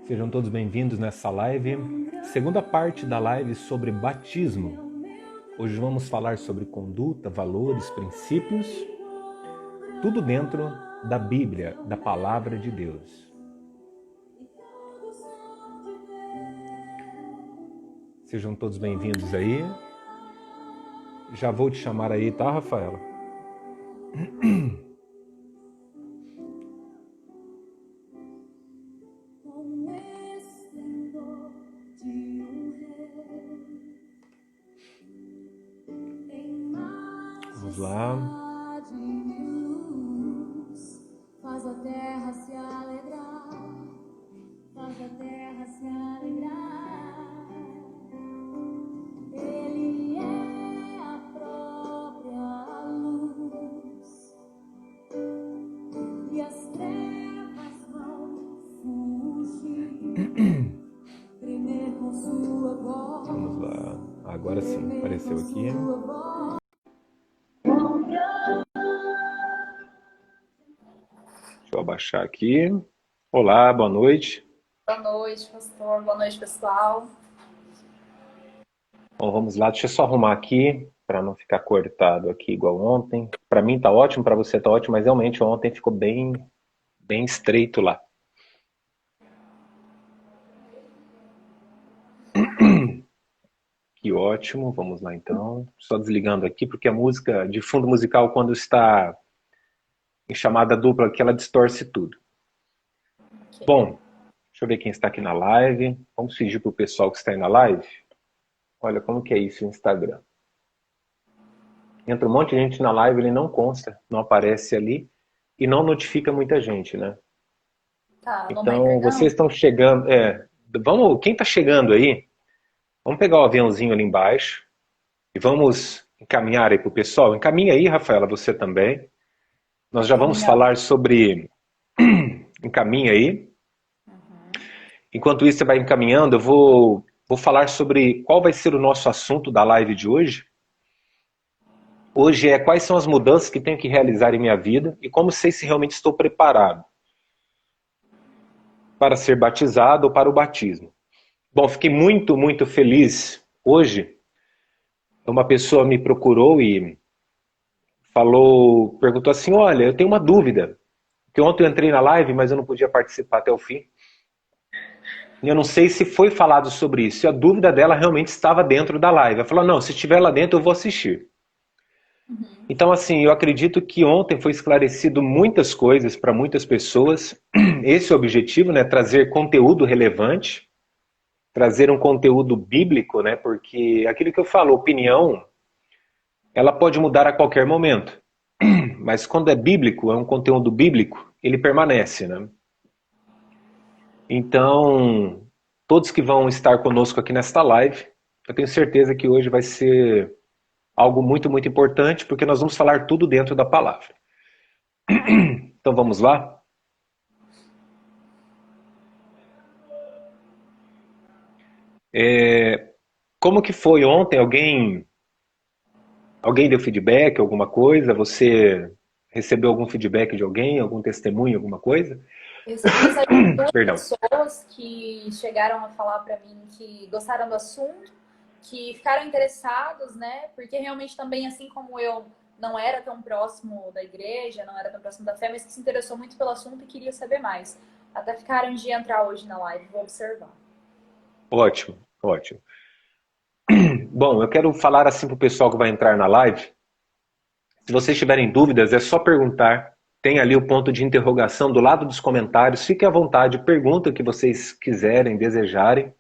Sejam todos bem-vindos nessa live, segunda parte da live sobre batismo. Hoje vamos falar sobre conduta, valores, princípios, tudo dentro da Bíblia, da Palavra de Deus. Sejam todos bem-vindos aí. Já vou te chamar aí, tá, Rafaela? Vamos lá. Faz a terra se alegrar, faz a terra se alegrar. Ele é a própria luz e as trevas vão fugir. Tremer com sua voz. Vamos lá. Agora sim, apareceu aqui. Deixa eu abaixar aqui. Olá, boa noite. Boa noite, pastor. Boa noite, pessoal. Bom, vamos lá. Deixa eu só arrumar aqui para não ficar cortado aqui igual ontem. Para mim tá ótimo, para você tá ótimo, mas realmente ontem ficou bem estreito lá. Que ótimo. Vamos lá então. Só desligando aqui porque a música de fundo musical quando está em chamada dupla aqui ela distorce tudo. Okay. Bom, deixa eu ver quem está aqui na live. Vamos fingir para o pessoal que está aí na live. Olha como que é isso o Instagram. Entra um monte de gente na live, ele não consta, não aparece ali e não notifica muita gente, né? Tá, não vai Então, entregando? vocês estão chegando, quem está chegando aí, vamos pegar o aviãozinho ali embaixo e vamos encaminhar aí para o pessoal. Encaminha aí, Rafaela, você também. Nós já vamos Caminhão. falar sobre... Encaminha aí. Enquanto isso, você vai encaminhando, eu vou falar sobre qual vai ser o nosso assunto da live de hoje. Hoje é quais são as mudanças que tenho que realizar em minha vida e como sei se realmente estou preparado para ser batizado ou para o batismo. Bom, fiquei muito feliz. Hoje, uma pessoa me procurou e perguntou assim, olha, eu tenho uma dúvida, porque ontem eu entrei na live, mas eu não podia participar até o fim. E eu não sei se foi falado sobre isso, se a dúvida dela realmente estava dentro da live. Ela falou, não, se estiver lá dentro eu vou assistir. Então, assim, eu acredito que ontem foi esclarecido muitas coisas para muitas pessoas. Esse é o objetivo, né? Trazer conteúdo relevante, trazer um conteúdo bíblico, né? Porque aquilo que eu falo, opinião, ela pode mudar a qualquer momento. Mas quando é bíblico, é um conteúdo bíblico, ele permanece, né? Então, todos que vão estar conosco aqui nesta live, eu tenho certeza que hoje vai ser algo muito importante, porque nós vamos falar tudo dentro da palavra. Então vamos lá? Como que foi ontem? Alguém deu feedback, alguma coisa? Você recebeu algum feedback de alguém, algum testemunho, alguma coisa? Eu recebi mensagem de duas Perdão. pessoas que chegaram a falar para mim que gostaram do assunto, que ficaram interessados, né? Porque realmente também, assim como eu não era tão próximo da igreja, não era tão próximo da fé, mas que se interessou muito pelo assunto e queria saber mais. Até ficaram de entrar hoje na live, vou observar. Ótimo, ótimo. Bom, eu quero falar assim para o pessoal que vai entrar na live. Se vocês tiverem dúvidas, é só perguntar. Tem ali o ponto de interrogação do lado dos comentários. Fiquem à vontade, pergunta o que vocês quiserem, desejarem,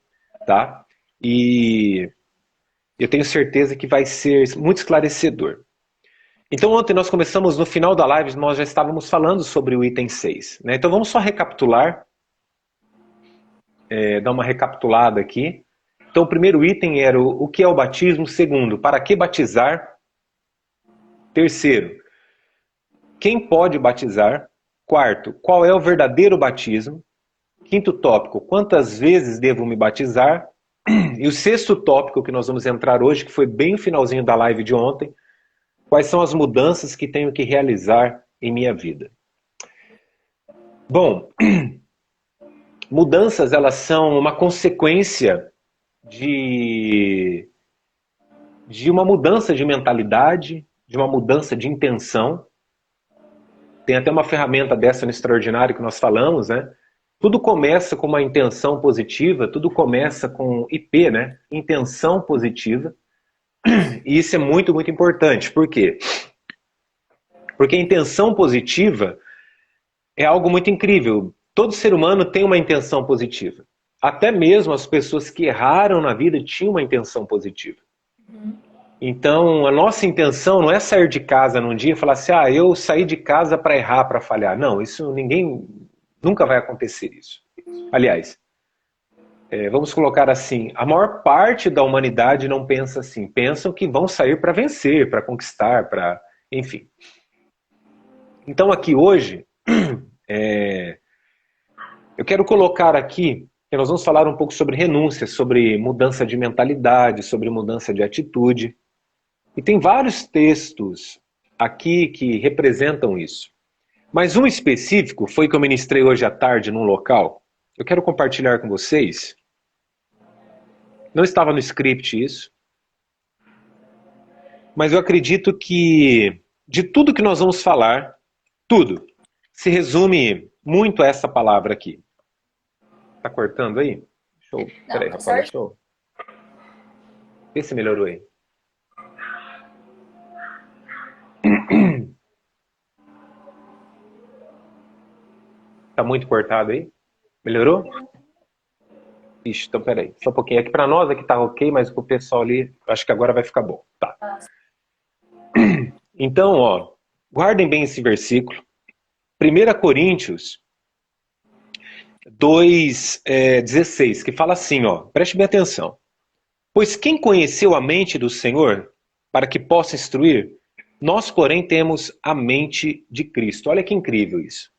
tá? E eu tenho certeza que vai ser muito esclarecedor. Então ontem nós começamos, no final da live, nós já estávamos falando sobre o item 6. Né? Então vamos só recapitular, dar uma recapitulada aqui. Então o primeiro item era o que é o batismo. Segundo, para que batizar? Terceiro, quem pode batizar? Quarto, qual é o verdadeiro batismo? Quinto tópico, quantas vezes devo me batizar? E o sexto tópico que nós vamos entrar hoje, que foi bem o finalzinho da live de ontem, quais são as mudanças que tenho que realizar em minha vida? Bom, mudanças, elas são uma consequência de uma mudança de mentalidade, de uma mudança de intenção. Tem até uma ferramenta dessa no Extraordinário que nós falamos, né? Tudo começa com uma intenção positiva, tudo começa com IP, né? Intenção positiva. E isso é muito, muito importante. Por quê? Porque a intenção positiva é algo muito incrível. Todo ser humano tem uma intenção positiva. Até mesmo as pessoas que erraram na vida tinham uma intenção positiva. Então, a nossa intenção não é sair de casa num dia e falar assim, eu saí de casa para errar, para falhar. Não, isso nunca vai acontecer isso. Aliás, vamos colocar assim, a maior parte da humanidade não pensa assim. Pensam que vão sair para vencer, para conquistar, enfim. Então aqui hoje, eu quero colocar aqui, que nós vamos falar um pouco sobre renúncia, sobre mudança de mentalidade, sobre mudança de atitude. E tem vários textos aqui que representam isso. Mas um específico foi que eu ministrei hoje à tarde num local. Eu quero compartilhar com vocês. Não estava no script isso. Mas eu acredito que de tudo que nós vamos falar, tudo se resume muito a essa palavra aqui. Tá cortando aí? Show. Peraí, Rafael, deixa eu... Vê se melhorou aí. Tá muito cortado aí? Melhorou? Ixi, então peraí. Só um pouquinho. Aqui pra nós aqui tá ok, mas pro pessoal ali, acho que agora vai ficar bom. Tá. Então, guardem bem esse versículo. 1 Coríntios 2:16, que fala assim, preste bem atenção. Pois quem conheceu a mente do Senhor para que possa instruir? Nós, porém, temos a mente de Cristo. Olha que incrível isso.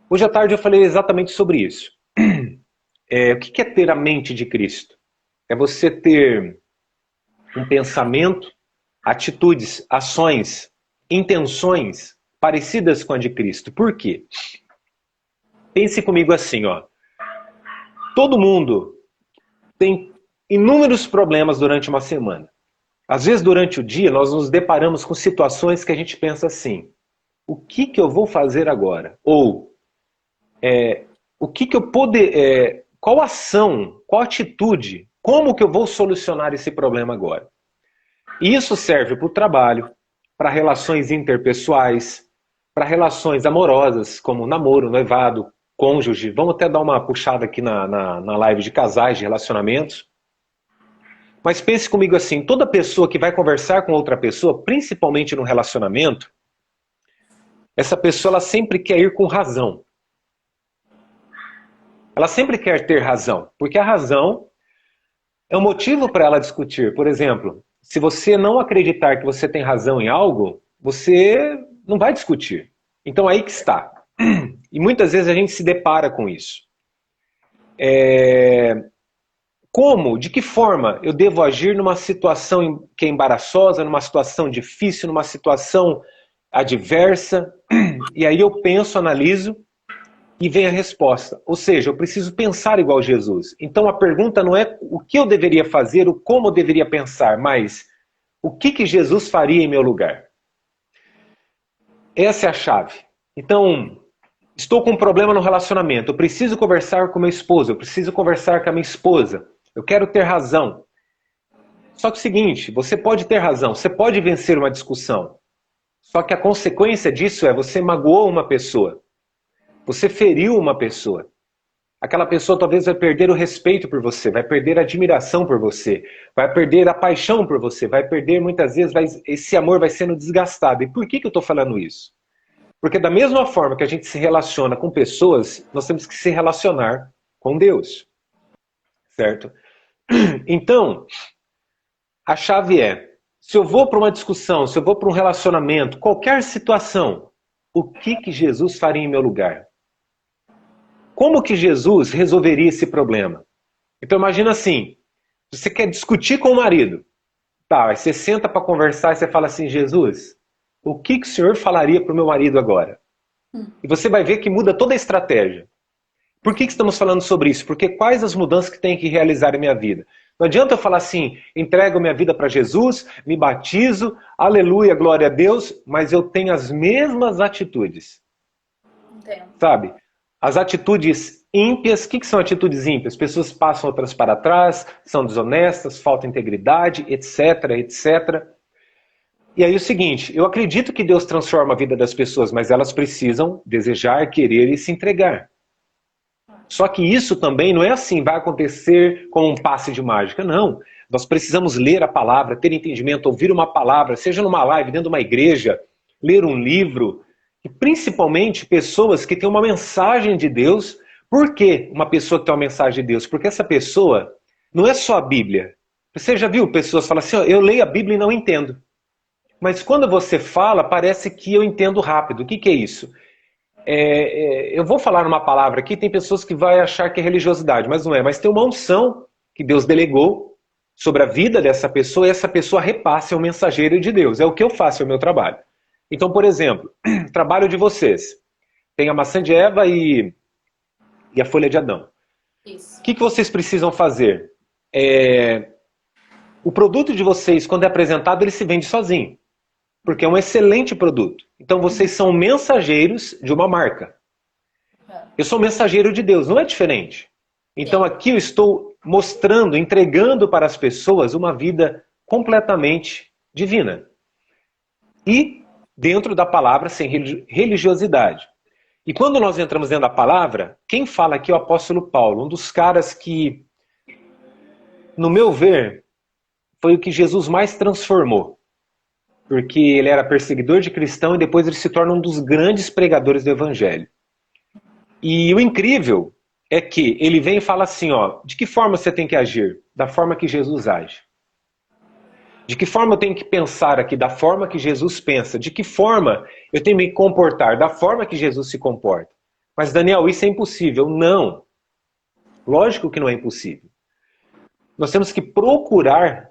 Hoje à tarde eu falei exatamente sobre isso. O que é ter a mente de Cristo? É você ter um pensamento, atitudes, ações, intenções parecidas com a de Cristo. Por quê? Pense comigo assim, todo mundo tem inúmeros problemas durante uma semana. Às vezes, durante o dia, nós nos deparamos com situações que a gente pensa assim, o que eu vou fazer agora? Ou, o que eu poder... qual ação, qual atitude, como que eu vou solucionar esse problema agora? E isso serve para o trabalho, para relações interpessoais, para relações amorosas, como namoro, noivado, cônjuge. Vamos até dar uma puxada aqui na live de casais, de relacionamentos. Mas pense comigo assim, toda pessoa que vai conversar com outra pessoa, principalmente no relacionamento, essa pessoa ela sempre quer ir com razão. Ela sempre quer ter razão, porque a razão é um motivo para ela discutir. Por exemplo, se você não acreditar que você tem razão em algo, você não vai discutir. Então aí que está. E muitas vezes a gente se depara com isso. Como, de que forma eu devo agir numa situação que é embaraçosa, numa situação difícil, numa situação adversa? E aí eu penso, analiso e vem a resposta. Ou seja, eu preciso pensar igual Jesus. Então a pergunta não é o que eu deveria fazer, o como eu deveria pensar, mas o que Jesus faria em meu lugar? Essa é a chave. Então, estou com um problema no relacionamento, eu preciso conversar com meu esposo, eu preciso conversar com a minha esposa, eu quero ter razão. Só que é o seguinte, você pode ter razão, você pode vencer uma discussão. Só que a consequência disso é você magoou uma pessoa. Você feriu uma pessoa. Aquela pessoa talvez vai perder o respeito por você, vai perder a admiração por você, vai perder a paixão por você, vai perder muitas vezes, esse amor vai sendo desgastado. E por que eu estou falando isso? Porque da mesma forma que a gente se relaciona com pessoas, nós temos que se relacionar com Deus. Certo? Então, a chave é, se eu vou para uma discussão, se eu vou para um relacionamento, qualquer situação, o que Jesus faria em meu lugar? Como que Jesus resolveria esse problema? Então imagina assim, você quer discutir com o marido, tá, aí você senta para conversar e você fala assim, Jesus, o que o senhor falaria para o meu marido agora? E você vai ver que muda toda a estratégia. Por que estamos falando sobre isso? Porque quais as mudanças que tem que realizar em minha vida? Não adianta eu falar assim, entrego minha vida para Jesus, me batizo, aleluia, glória a Deus, mas eu tenho as mesmas atitudes. Entendo. Sabe? As atitudes ímpias, o que são atitudes ímpias? Pessoas passam outras para trás, são desonestas, falta integridade, etc, etc. E aí o seguinte, eu acredito que Deus transforma a vida das pessoas, mas elas precisam desejar, querer e se entregar. Só que isso também não é assim, vai acontecer com um passe de mágica, não. Nós precisamos ler a palavra, ter entendimento, ouvir uma palavra, seja numa live, dentro de uma igreja, ler um livro, e principalmente pessoas que têm uma mensagem de Deus. Por que uma pessoa que tem uma mensagem de Deus? Porque essa pessoa não é só a Bíblia. Você já viu pessoas falar assim, eu leio a Bíblia e não entendo. Mas quando você fala, parece que eu entendo rápido. O que é isso? Eu vou falar uma palavra aqui, tem pessoas que vão achar que é religiosidade, mas não é. Mas tem uma unção que Deus delegou sobre a vida dessa pessoa e essa pessoa repasse ao mensageiro de Deus. É o que eu faço, é o meu trabalho. Então, por exemplo, trabalho de vocês. Tem a maçã de Eva e a folha de Adão. Isso. O que vocês precisam fazer? O produto de vocês, quando é apresentado, ele se vende sozinho. Porque é um excelente produto. Então vocês são mensageiros de uma marca. Eu sou mensageiro de Deus, não é diferente. Então aqui eu estou mostrando, entregando para as pessoas uma vida completamente divina. E dentro da palavra, sem religiosidade. E quando nós entramos dentro da palavra, quem fala aqui é o apóstolo Paulo, um dos caras que, no meu ver, foi o que Jesus mais transformou. Porque ele era perseguidor de cristão e depois ele se torna um dos grandes pregadores do evangelho. E o incrível é que ele vem e fala assim, ó, de que forma você tem que agir? Da forma que Jesus age. De que forma eu tenho que pensar aqui? Da forma que Jesus pensa. De que forma eu tenho que me comportar? Da forma que Jesus se comporta. Mas Daniel, isso é impossível. Não. Lógico que não é impossível. Nós temos que procurar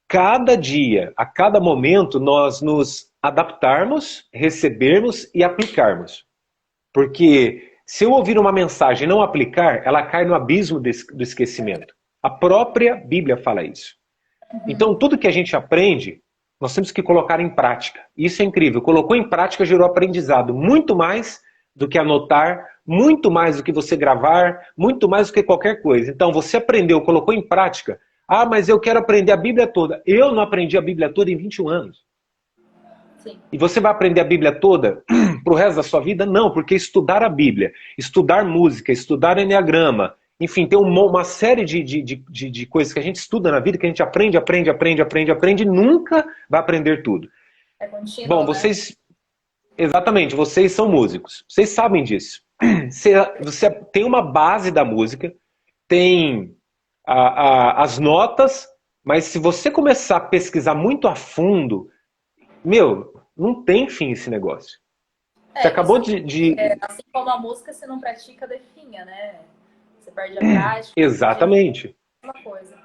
cada dia, a cada momento, nós nos adaptarmos, recebermos e aplicarmos. Porque se eu ouvir uma mensagem e não aplicar, ela cai no abismo do esquecimento. A própria Bíblia fala isso. Então, tudo que a gente aprende, nós temos que colocar em prática. Isso é incrível. Colocou em prática, gerou aprendizado. Muito mais do que anotar, muito mais do que você gravar, muito mais do que qualquer coisa. Então, você aprendeu, colocou em prática. Ah, mas eu quero aprender a Bíblia toda. Eu não aprendi a Bíblia toda em 21 anos. Sim. E você vai aprender a Bíblia toda pro resto da sua vida? Não, porque estudar a Bíblia, estudar música, estudar enneagrama, enfim, tem uma série de coisas que a gente estuda na vida, que a gente aprende e nunca vai aprender tudo. É contínuo, Bom, né? vocês... Exatamente, vocês são músicos. Vocês sabem disso. Você tem uma base da música, tem as notas, mas se você começar a pesquisar muito a fundo, meu, não tem fim esse negócio. Você acabou assim como a música, se não pratica, definha, né? Você perde a prática. Exatamente. Uma coisa.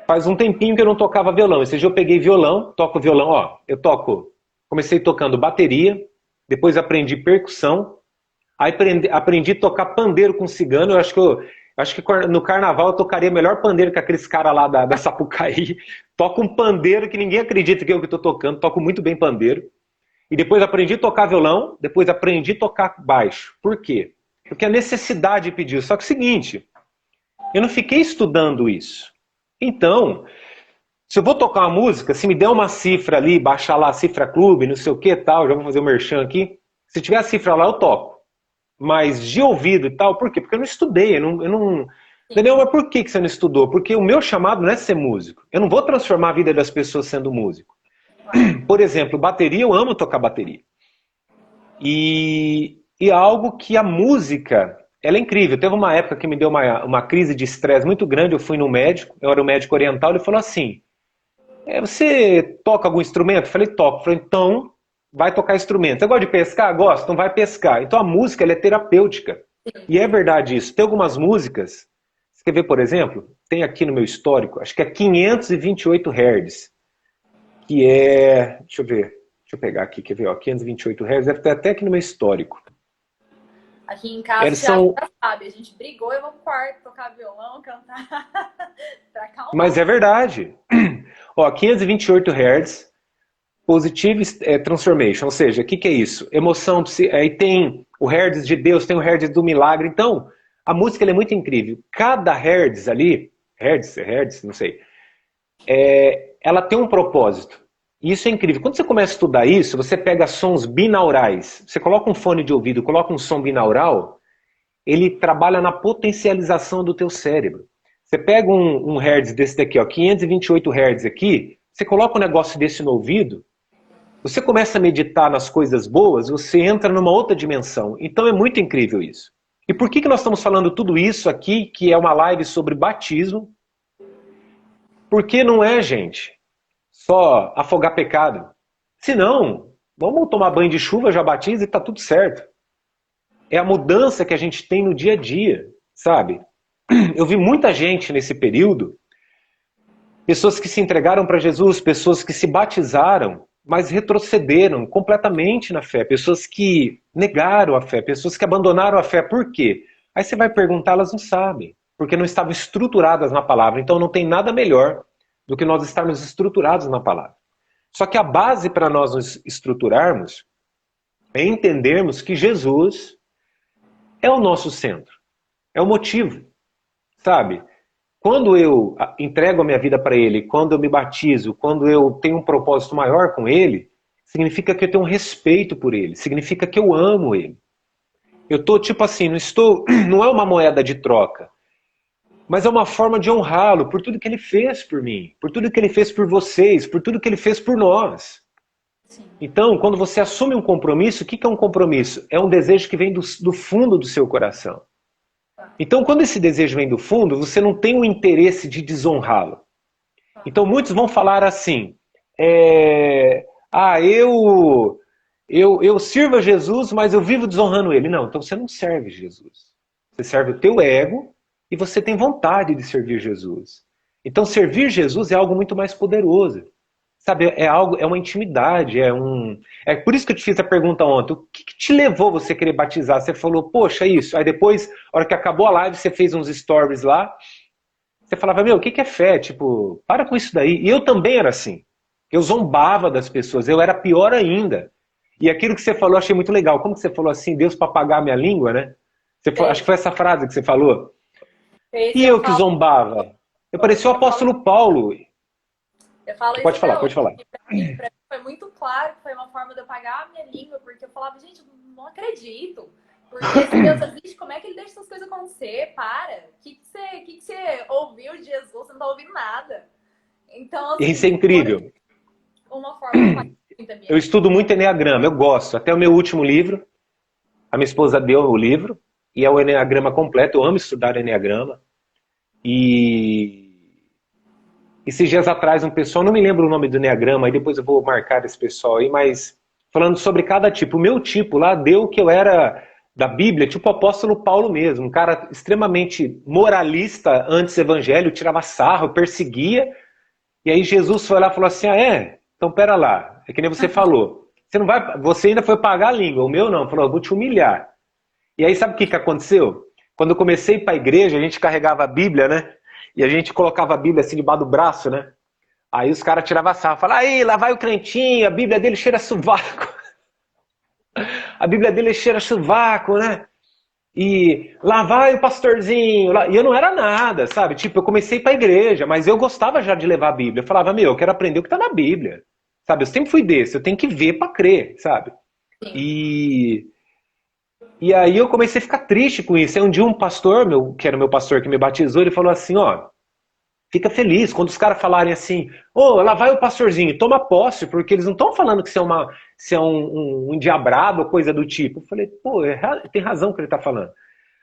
Faz um tempinho que eu não tocava violão. Esse dia eu peguei violão, toco violão, ó, eu toco. Comecei tocando bateria, depois aprendi percussão, aí aprendi a tocar pandeiro com cigano. Eu acho que no carnaval eu tocaria melhor pandeiro que aqueles caras lá da Sapucaí. Toco um pandeiro que ninguém acredita que eu que estou tocando, toco muito bem pandeiro. E depois aprendi a tocar violão, depois aprendi a tocar baixo. Por quê? Porque a necessidade pediu. Só que é o seguinte, eu não fiquei estudando isso. Então, se eu vou tocar uma música, se me der uma cifra ali, baixar lá a cifra clube, não sei o que tal, já vou fazer o merchan aqui. Se tiver a cifra lá, eu toco. Mas de ouvido e tal, por quê? Porque eu não estudei, eu não... Daniel, mas por que você não estudou? Porque o meu chamado não é ser músico. Eu não vou transformar a vida das pessoas sendo músico. Por exemplo, bateria, eu amo tocar bateria. E algo que a música, ela é incrível. Teve uma época que me deu uma crise de estresse muito grande, eu fui no médico, eu era um médico oriental, ele falou assim, você toca algum instrumento? Eu falei, toco. Eu falei, então, vai tocar instrumento. Você gosta de pescar? Gosto, então vai pescar. Então a música, ela é terapêutica. E é verdade isso. Tem algumas músicas, você quer ver, por exemplo? Tem aqui no meu histórico, acho que é 528 Hz, que é, deixa eu ver, deixa eu pegar aqui, quer ver, ó, 528 Hz, deve ter até aqui no meu histórico. Aqui em casa, o Eles Thiago são... já sabe, a gente brigou, eu vou pro quarto tocar violão, cantar, pra Mas acalmar. é verdade. Ó, 528 Hz, Positive Transformation, ou seja, o que é isso? Emoção, aí tem o Hertz de Deus, tem o Hertz do milagre. Então, a música ela é muito incrível. Cada Hertz ali, Hertz, não sei, ela tem um propósito. E isso é incrível. Quando você começa a estudar isso, você pega sons binaurais. Você coloca um fone de ouvido, coloca um som binaural, ele trabalha na potencialização do teu cérebro. Você pega um Hertz desse daqui, ó, 528 Hz aqui, você coloca um negócio desse no ouvido, você começa a meditar nas coisas boas, você entra numa outra dimensão. Então é muito incrível isso. E por que nós estamos falando tudo isso aqui, que é uma live sobre batismo? Porque não é, gente, só afogar pecado. Se não, vamos tomar banho de chuva, já batiza e está tudo certo. É a mudança que a gente tem no dia a dia, sabe? Eu vi muita gente nesse período, pessoas que se entregaram para Jesus, pessoas que se batizaram, mas retrocederam completamente na fé, pessoas que negaram a fé, pessoas que abandonaram a fé. Por quê? Aí você vai perguntar, elas não sabem, porque não estavam estruturadas na palavra. Então não tem nada melhor do que nós estarmos estruturados na palavra. Só que a base para nós nos estruturarmos é entendermos que Jesus é o nosso centro, é o motivo, sabe? Quando eu entrego a minha vida para Ele, quando eu me batizo, quando eu tenho um propósito maior com Ele, significa que eu tenho um respeito por Ele, significa que eu amo Ele. Eu estou tipo assim, não é uma moeda de troca, mas é uma forma de honrá-lo por tudo que Ele fez por mim, por tudo que Ele fez por vocês, por tudo que Ele fez por nós. Sim. Então, quando você assume um compromisso, o que é um compromisso? É um desejo que vem do fundo do seu coração. Então, quando esse desejo vem do fundo, você não tem o interesse de desonrá-lo. Então, muitos vão falar assim: eu sirvo a Jesus, mas eu vivo desonrando ele. Não, então você não serve Jesus. Você serve o teu ego e você tem vontade de servir Jesus. Então, servir Jesus é algo muito mais poderoso. Sabe, é algo, é uma intimidade, é por isso que eu te fiz a pergunta ontem. O que te levou você a querer batizar? Você falou, poxa, isso. Aí depois, na hora que acabou a live, você fez uns stories lá. Você falava, meu, o que é fé? Tipo, para com isso daí. E eu também era assim. Eu zombava das pessoas, eu era pior ainda. E aquilo que você falou, eu achei muito legal. Como que você falou assim, Deus para apagar a minha língua, né? Acho que foi essa frase que você falou. Esse E eu eu que falo, zombava. Eu parecia o apóstolo Paulo. eu falo isso Pode falar, até pode hoje. falar. E pra mim foi muito claro que foi uma forma de eu pagar a minha língua, porque eu falava, gente, eu não acredito. Porque se Deus existe, como é que ele deixa essas coisas acontecer? Para. O que você ouviu de Jesus? Você não tá ouvindo nada. Então, Isso é assim, foi incrível. uma forma de pagar muito a minha Eu língua. estudo muito Enneagrama, eu gosto. Até o meu último livro, a minha esposa deu o livro, e é o Enneagrama completo. Eu amo estudar Enneagrama. E esses dias atrás, um pessoal, não me lembro o nome do Enneagrama, aí depois eu vou marcar esse pessoal aí, mas falando sobre cada tipo. O meu tipo lá deu que eu era da Bíblia, tipo o apóstolo Paulo mesmo, um cara extremamente moralista antes do evangelho, tirava sarro, perseguia. E aí Jesus foi lá e falou assim: ah, é? Então pera lá. É que nem você falou. Você não vai, você ainda foi pagar a língua, o meu não. Falou, eu vou te humilhar. E aí sabe o que aconteceu? Quando eu comecei para a igreja, a gente carregava a Bíblia, né? E a gente colocava a Bíblia assim debaixo do braço, né? Aí os caras tiravam sarro, falavam, aí, lá vai o crentinho, a Bíblia dele cheira a sovaco. A Bíblia dele cheira a sovaco, né? E lá vai o pastorzinho. E eu não era nada, sabe? Tipo, eu comecei para a igreja, mas eu gostava já de levar a Bíblia. Eu falava, meu, eu quero aprender o que está na Bíblia. Sabe? Eu sempre fui desse, eu tenho que ver para crer, sabe? Sim. E aí eu comecei a ficar triste com isso. Aí um dia um pastor, que era o meu pastor que me batizou, ele falou assim, ó, fica feliz quando os caras falarem assim, ô, lá vai o pastorzinho, toma posse, porque eles não estão falando que você é um endiabrado ou coisa do tipo. Eu falei, pô, tem razão que ele está falando.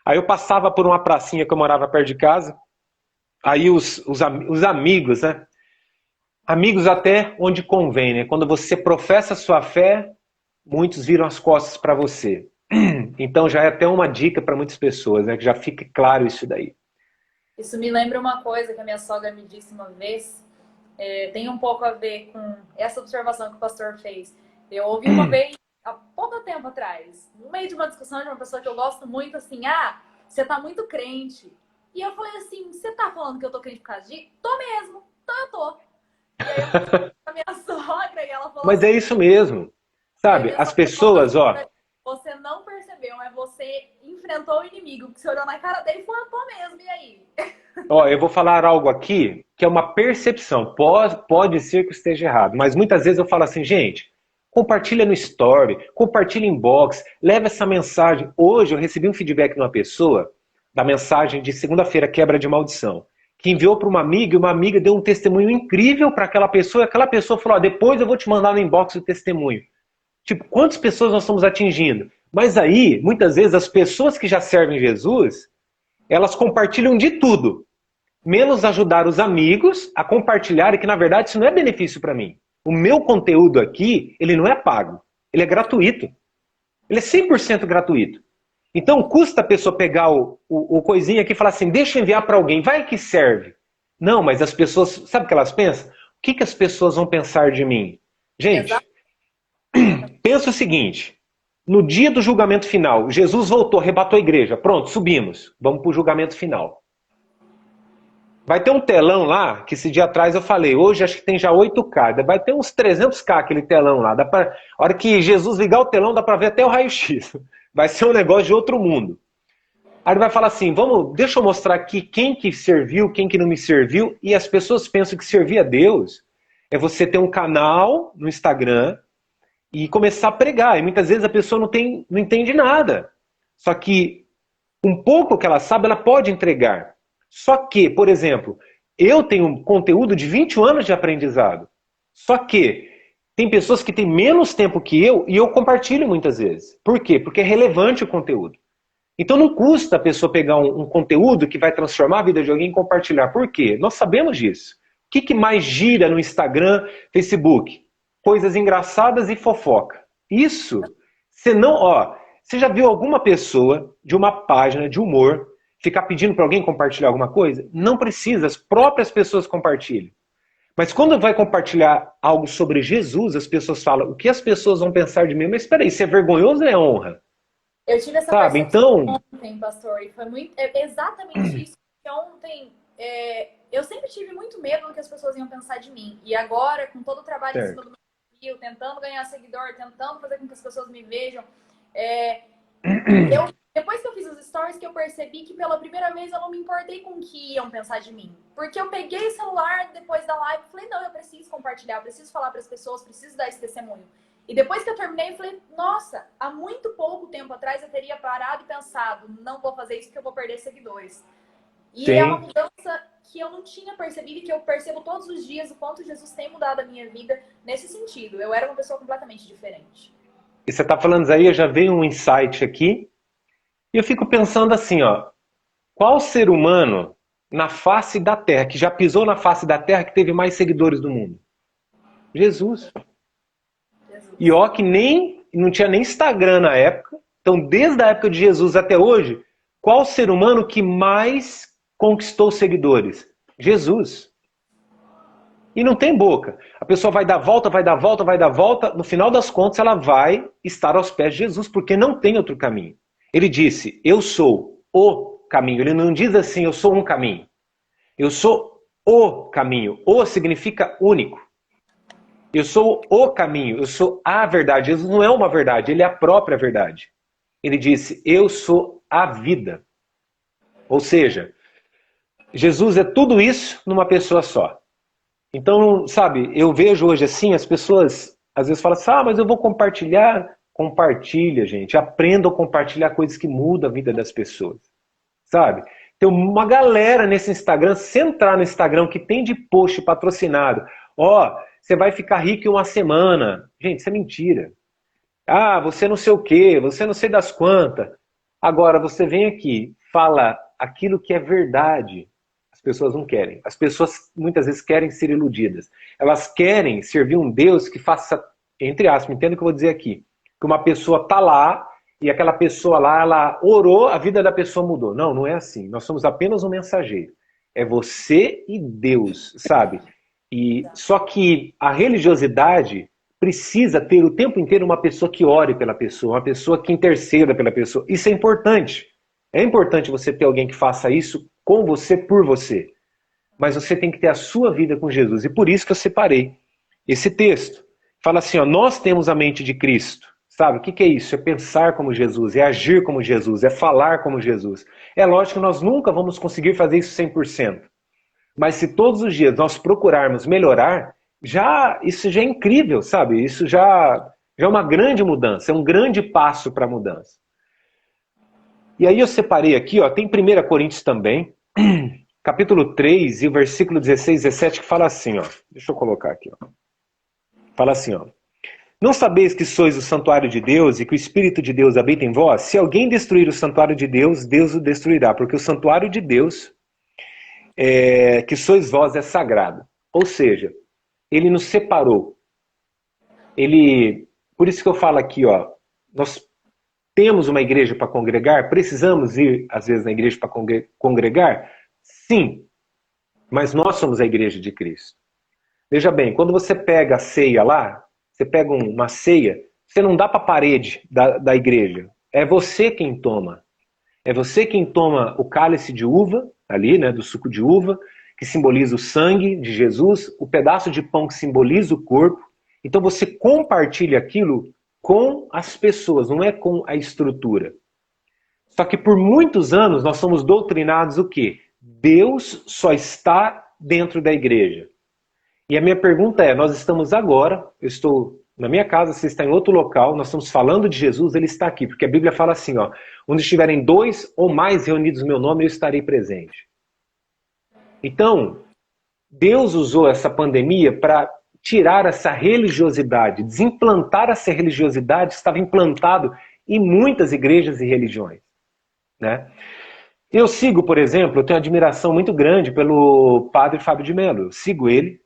Aí eu passava por uma pracinha que eu morava perto de casa, aí os amigos, né? Amigos até onde convém, né? Quando você professa a sua fé, muitos viram as costas para você. Então já é até uma dica para muitas pessoas, né? Que já fique claro isso daí. Isso me lembra uma coisa que a minha sogra me disse uma vez. Tem um pouco a ver com essa observação que o pastor fez. Eu ouvi uma vez há pouco tempo atrás, no meio de uma discussão de uma pessoa que eu gosto muito, assim, ah, você tá muito crente. E eu falei assim, você tá falando que eu tô crente por causa de? Tô mesmo, então eu tô. E aí eu falei pra minha sogra e ela falou Mas é assim, isso mesmo. e aí Sabe, minha as sogra falou pessoas, assim, ó, você não percebeu, mas você enfrentou o inimigo, porque você olhou na cara dele e falou, eu tô mesmo, e aí? ó, eu vou falar algo aqui que é uma percepção. Pode ser que esteja errado, mas muitas vezes eu falo assim, gente, compartilha no story, compartilha em inbox, leva essa mensagem. Hoje eu recebi um feedback de uma pessoa da mensagem de segunda-feira, quebra de maldição, que enviou para uma amiga e uma amiga deu um testemunho incrível para aquela pessoa e aquela pessoa falou, ó, depois eu vou te mandar no inbox o testemunho. Tipo, quantas pessoas nós estamos atingindo? Mas aí, muitas vezes, as pessoas que já servem Jesus, elas compartilham de tudo, menos ajudar os amigos a compartilharem, que na verdade isso não é benefício para mim. O meu conteúdo aqui, ele não é pago, ele é gratuito. Ele é 100% gratuito. Então custa a pessoa pegar o coisinha aqui e falar assim, deixa eu enviar para alguém, vai que serve. Não, mas as pessoas, sabe o que elas pensam? O que, que as pessoas vão pensar de mim? Gente, Exato. pensa o seguinte, no dia do julgamento final, Jesus voltou, arrebatou a igreja, pronto, subimos, vamos para o julgamento final. Vai ter um telão lá, que esse dia atrás eu falei, hoje acho que tem já 8K, vai ter uns 300K aquele telão lá. A hora que Jesus ligar o telão, dá para ver até o raio-x. Vai ser um negócio de outro mundo. Aí ele vai falar assim, deixa eu mostrar aqui quem que serviu, quem que não me serviu. E as pessoas pensam que servir a Deus é você ter um canal no Instagram e começar a pregar. E muitas vezes a pessoa não entende nada. Só que um pouco que ela sabe, ela pode entregar. Só que, por exemplo, eu tenho um conteúdo de 21 anos de aprendizado. Só que tem pessoas que têm menos tempo que eu e eu compartilho muitas vezes. Por quê? Porque é relevante o conteúdo. Então não custa a pessoa pegar um conteúdo que vai transformar a vida de alguém e compartilhar. Por quê? Nós sabemos disso. O que mais gira no Instagram, Facebook? Coisas engraçadas e fofoca. Isso, você não, ó, você já viu alguma pessoa de uma página de humor ficar pedindo para alguém compartilhar alguma coisa? Não precisa, as próprias pessoas compartilham. Mas quando vai compartilhar algo sobre Jesus, as pessoas falam, o que as pessoas vão pensar de mim? Mas espera aí, isso é vergonhoso ou é honra? Eu tive essa Sabe? percepção Então, ontem, pastor, e foi exatamente isso que ontem. Eu sempre tive muito medo do que as pessoas iam pensar de mim. E agora, com todo o trabalho em cima certo. do meu perfil, tentando ganhar seguidor, tentando fazer com que as pessoas me vejam, depois que eu fiz os stories, que eu percebi que pela primeira vez eu não me importei com o que iam pensar de mim. Porque eu peguei o celular depois da live e falei, não, eu preciso compartilhar, eu preciso falar para as pessoas, preciso dar esse testemunho. E depois que eu terminei, eu falei, nossa, há muito pouco tempo atrás eu teria parado e pensado, não vou fazer isso porque eu vou perder seguidores. E é uma Sim. mudança que eu não tinha percebido e que eu percebo todos os dias o quanto Jesus tem mudado a minha vida nesse sentido. Eu era uma pessoa completamente diferente. E você está falando isso aí, eu já veio um insight aqui, e eu fico pensando assim, ó, qual ser humano na face da Terra, que já pisou na face da Terra, que teve mais seguidores do mundo? Jesus. E Jesus. ó que não tinha nem Instagram na época. Então, desde a época de Jesus até hoje, qual ser humano que mais conquistou seguidores? Jesus. E não tem boca. A pessoa vai dar volta, vai dar volta, vai dar volta. No final das contas, ela vai estar aos pés de Jesus, porque não tem outro caminho. Ele disse, eu sou o caminho. Ele não diz assim, eu sou um caminho. Eu sou o caminho. O significa único. Eu sou o caminho, eu sou a verdade. Jesus não é uma verdade, ele é a própria verdade. Ele disse, eu sou a vida. Ou seja, Jesus é tudo isso numa pessoa só. Então, sabe, eu vejo hoje assim, as pessoas às vezes falam assim, mas eu vou compartilhar. Compartilha, gente. Aprenda a compartilhar coisas que mudam a vida das pessoas. Sabe? Tem uma galera nesse Instagram, se entrar no Instagram que tem de post patrocinado, ó, você vai ficar rico em uma semana. Gente, isso é mentira. Ah, você não sei o quê, você não sei das quantas. Agora, você vem aqui, fala aquilo que é verdade. As pessoas não querem. As pessoas muitas vezes querem ser iludidas. Elas querem servir um Deus que faça, entre aspas, entenda o que eu vou dizer aqui, que uma pessoa tá lá e aquela pessoa lá, ela orou, a vida da pessoa mudou. Não, não é assim. Nós somos apenas um mensageiro. É você e Deus, sabe? E só que a religiosidade precisa ter o tempo inteiro uma pessoa que ore pela pessoa, uma pessoa que interceda pela pessoa. Isso é importante. É importante você ter alguém que faça isso com você, por você. Mas você tem que ter a sua vida com Jesus. E por isso que eu separei esse texto. Fala assim, ó, nós temos a mente de Cristo. Sabe, o que é isso? É pensar como Jesus, é agir como Jesus, é falar como Jesus. É lógico que nós nunca vamos conseguir fazer isso 100%. Mas se todos os dias nós procurarmos melhorar, isso já é incrível, sabe? Isso já é uma grande mudança, é um grande passo para a mudança. E aí eu separei aqui, ó, tem 1 Coríntios também, capítulo 3 e o versículo 16, 17, que fala assim, ó. Deixa eu colocar aqui, ó. Fala assim, ó. Não sabeis que sois o santuário de Deus e que o Espírito de Deus habita em vós? Se alguém destruir o santuário de Deus, Deus o destruirá, porque o santuário de Deus, que sois vós, é sagrado. Ou seja, ele nos separou. Por isso que eu falo aqui, ó, nós temos uma igreja para congregar, precisamos ir, às vezes, na igreja para congregar? Sim, mas nós somos a igreja de Cristo. Veja bem, quando você pega a ceia lá, você pega uma ceia, você não dá para a parede da igreja. É você quem toma. É você quem toma o cálice de uva, ali, né, do suco de uva, que simboliza o sangue de Jesus, o pedaço de pão que simboliza o corpo. Então você compartilha aquilo com as pessoas, não é com a estrutura. Só que por muitos anos nós somos doutrinados o quê? Deus só está dentro da igreja. E a minha pergunta é, nós estamos agora, eu estou na minha casa, você está em outro local, nós estamos falando de Jesus, ele está aqui, porque a Bíblia fala assim, ó, onde estiverem 2 ou mais reunidos no meu nome, eu estarei presente. Então, Deus usou essa pandemia para tirar essa religiosidade, desimplantar essa religiosidade que estava implantado em muitas igrejas e religiões, né? Eu sigo, por exemplo, eu tenho admiração muito grande pelo padre Fábio de Mello, eu sigo ele,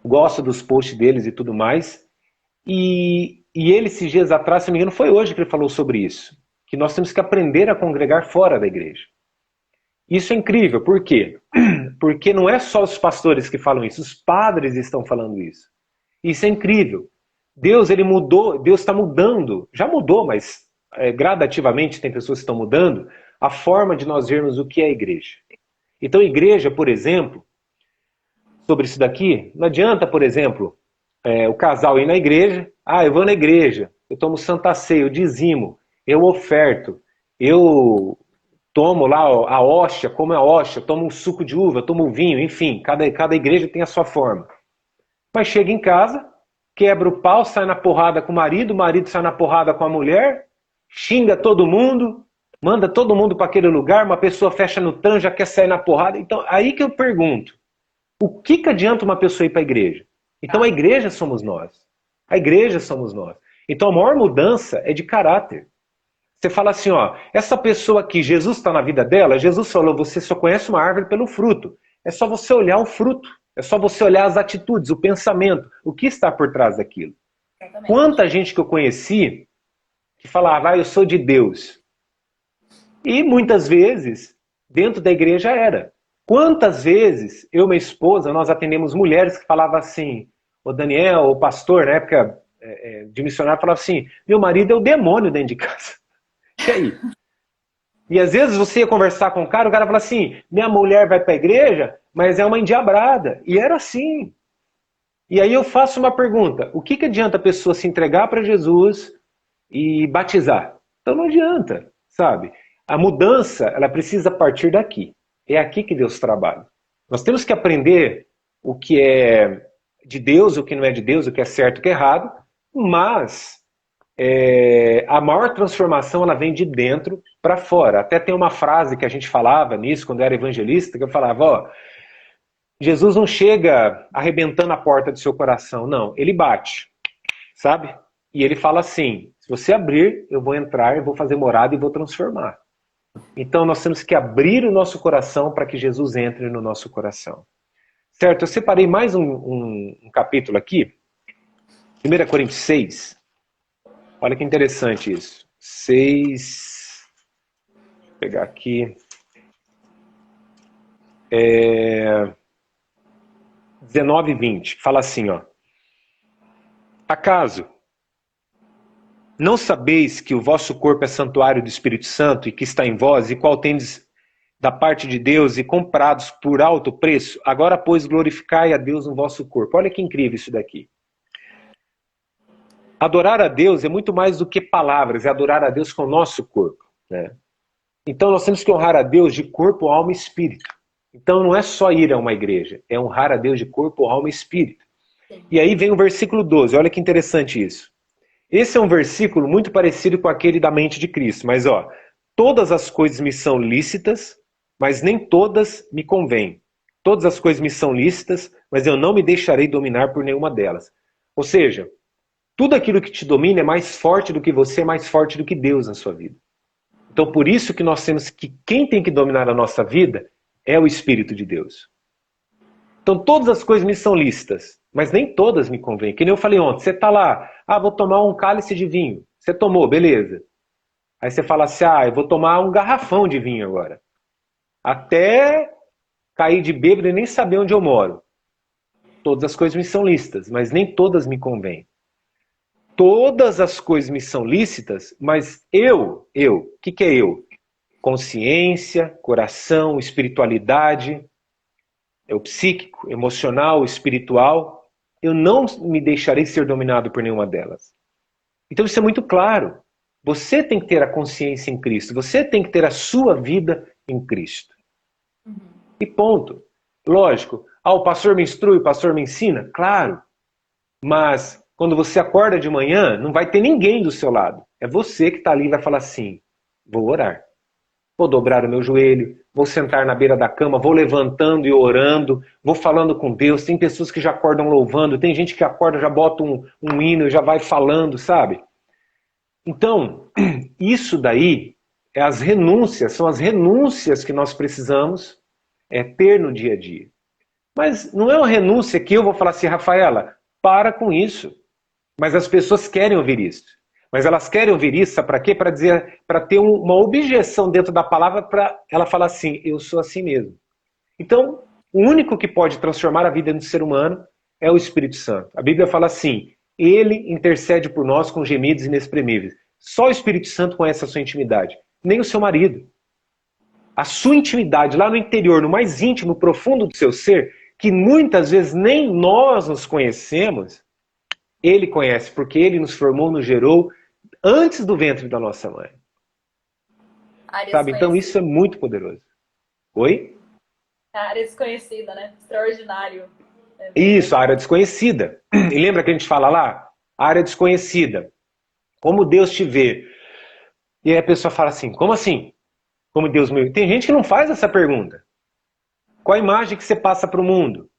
gosto dos posts deles e tudo mais. E ele, esses dias atrás, se não me engano, foi hoje que ele falou sobre isso. Que nós temos que aprender a congregar fora da igreja. Isso é incrível, por quê? Porque não é só os pastores que falam isso, os padres estão falando isso. Isso é incrível. Deus, ele mudou, Deus está mudando, já mudou, mas gradativamente tem pessoas que estão mudando a forma de nós vermos o que é a igreja. Então, igreja, por exemplo, sobre isso daqui, não adianta, por exemplo, o casal ir na igreja, eu vou na igreja, eu tomo Santa Ceia, eu dizimo, eu oferto, eu tomo lá a hóstia, como é a hóstia, tomo um suco de uva, tomo um vinho, enfim, cada igreja tem a sua forma. Mas chega em casa, quebra o pau, sai na porrada com o marido sai na porrada com a mulher, xinga todo mundo, manda todo mundo para aquele lugar, uma pessoa fecha no trânsito, já quer sair na porrada. Então, aí que eu pergunto, o que adianta uma pessoa ir para a igreja? Então a igreja somos nós. A igreja somos nós. Então a maior mudança é de caráter. Você fala assim, ó, essa pessoa aqui, Jesus está na vida dela, Jesus falou, você só conhece uma árvore pelo fruto. É só você olhar o fruto. É só você olhar as atitudes, o pensamento, o que está por trás daquilo. Exatamente. Quanta gente que eu conheci que falava, eu sou de Deus. E muitas vezes, dentro da igreja era. Quantas vezes eu e minha esposa, nós atendemos mulheres que falavam assim, o Daniel, o pastor, na época de missionário, falava assim, meu marido é o demônio dentro de casa. E aí? E às vezes você ia conversar com o cara fala assim, minha mulher vai para a igreja, mas é uma endiabrada. E era assim. E aí eu faço uma pergunta, o que adianta a pessoa se entregar para Jesus e batizar? Então não adianta, sabe? A mudança, ela precisa partir daqui. É aqui que Deus trabalha. Nós temos que aprender o que é de Deus, o que não é de Deus, o que é certo, o que é errado, mas a maior transformação ela vem de dentro para fora. Até tem uma frase que a gente falava nisso quando eu era evangelista, que eu falava, ó, Jesus não chega arrebentando a porta do seu coração, não, ele bate, sabe? E ele fala assim, se você abrir, eu vou entrar, eu vou fazer morada e vou transformar. Então nós temos que abrir o nosso coração para que Jesus entre no nosso coração. Certo? Eu separei mais um capítulo aqui. 1 Coríntios 6. Olha que interessante isso. 6. Vou pegar aqui. 19 e 20. Fala assim, ó. Acaso não sabeis que o vosso corpo é santuário do Espírito Santo e que está em vós, e qual tendes da parte de Deus e comprados por alto preço? Agora, pois, glorificai a Deus no vosso corpo. Olha que incrível isso daqui. Adorar a Deus é muito mais do que palavras, é adorar a Deus com o nosso corpo, né? Então nós temos que honrar a Deus de corpo, alma e espírito. Então não é só ir a uma igreja, é honrar a Deus de corpo, alma e espírito. E aí vem o versículo 12, olha que interessante isso. Esse é um versículo muito parecido com aquele da mente de Cristo, mas ó, todas as coisas me são lícitas, mas nem todas me convêm. Todas as coisas me são lícitas, mas eu não me deixarei dominar por nenhuma delas. Ou seja, tudo aquilo que te domina é mais forte do que você, é mais forte do que Deus na sua vida. Então por isso que nós temos que, quem tem que dominar a nossa vida é o Espírito de Deus. Então todas as coisas me são lícitas, mas nem todas me convêm. Que nem eu falei ontem, você está lá, vou tomar um cálice de vinho. Você tomou, beleza. Aí você fala assim, eu vou tomar um garrafão de vinho agora. Até cair de bêbado e nem saber onde eu moro. Todas as coisas me são lícitas, mas nem todas me convêm. Todas as coisas me são lícitas, mas o que é eu? Consciência, coração, espiritualidade, o psíquico, emocional, espiritual, eu não me deixarei ser dominado por nenhuma delas. Então isso é muito claro. Você tem que ter a consciência em Cristo, você tem que ter a sua vida em Cristo. E ponto. Lógico, o pastor me instrui, o pastor me ensina? Claro. Mas quando você acorda de manhã, não vai ter ninguém do seu lado. É você que está ali e vai falar assim, vou orar. Vou dobrar o meu joelho, vou sentar na beira da cama, vou levantando e orando, vou falando com Deus. Tem pessoas que já acordam louvando, tem gente que acorda, já bota um hino e já vai falando, sabe? Então, isso daí é as renúncias, são as renúncias que nós precisamos ter no dia a dia. Mas não é uma renúncia que eu vou falar assim, Rafaela, para com isso. Mas as pessoas querem ouvir isso. Mas elas querem ouvir isso, para quê? Para dizer, para ter uma objeção dentro da palavra, para ela falar assim, eu sou assim mesmo. Então, o único que pode transformar a vida do ser humano é o Espírito Santo. A Bíblia fala assim, ele intercede por nós com gemidos inexprimíveis. Só o Espírito Santo conhece a sua intimidade, nem o seu marido. A sua intimidade lá no interior, no mais íntimo, profundo do seu ser, que muitas vezes nem nós nos conhecemos, ele conhece, porque ele nos formou, nos gerou antes do ventre da nossa mãe. Sabe? Então isso é muito poderoso. Oi? A área desconhecida, né? Extraordinário. Isso, a área desconhecida. E lembra que a gente fala lá? A área desconhecida. Como Deus te vê. E aí a pessoa fala assim, como assim? Como Deus me vê? Tem gente que não faz essa pergunta. Qual a imagem que você passa para o mundo?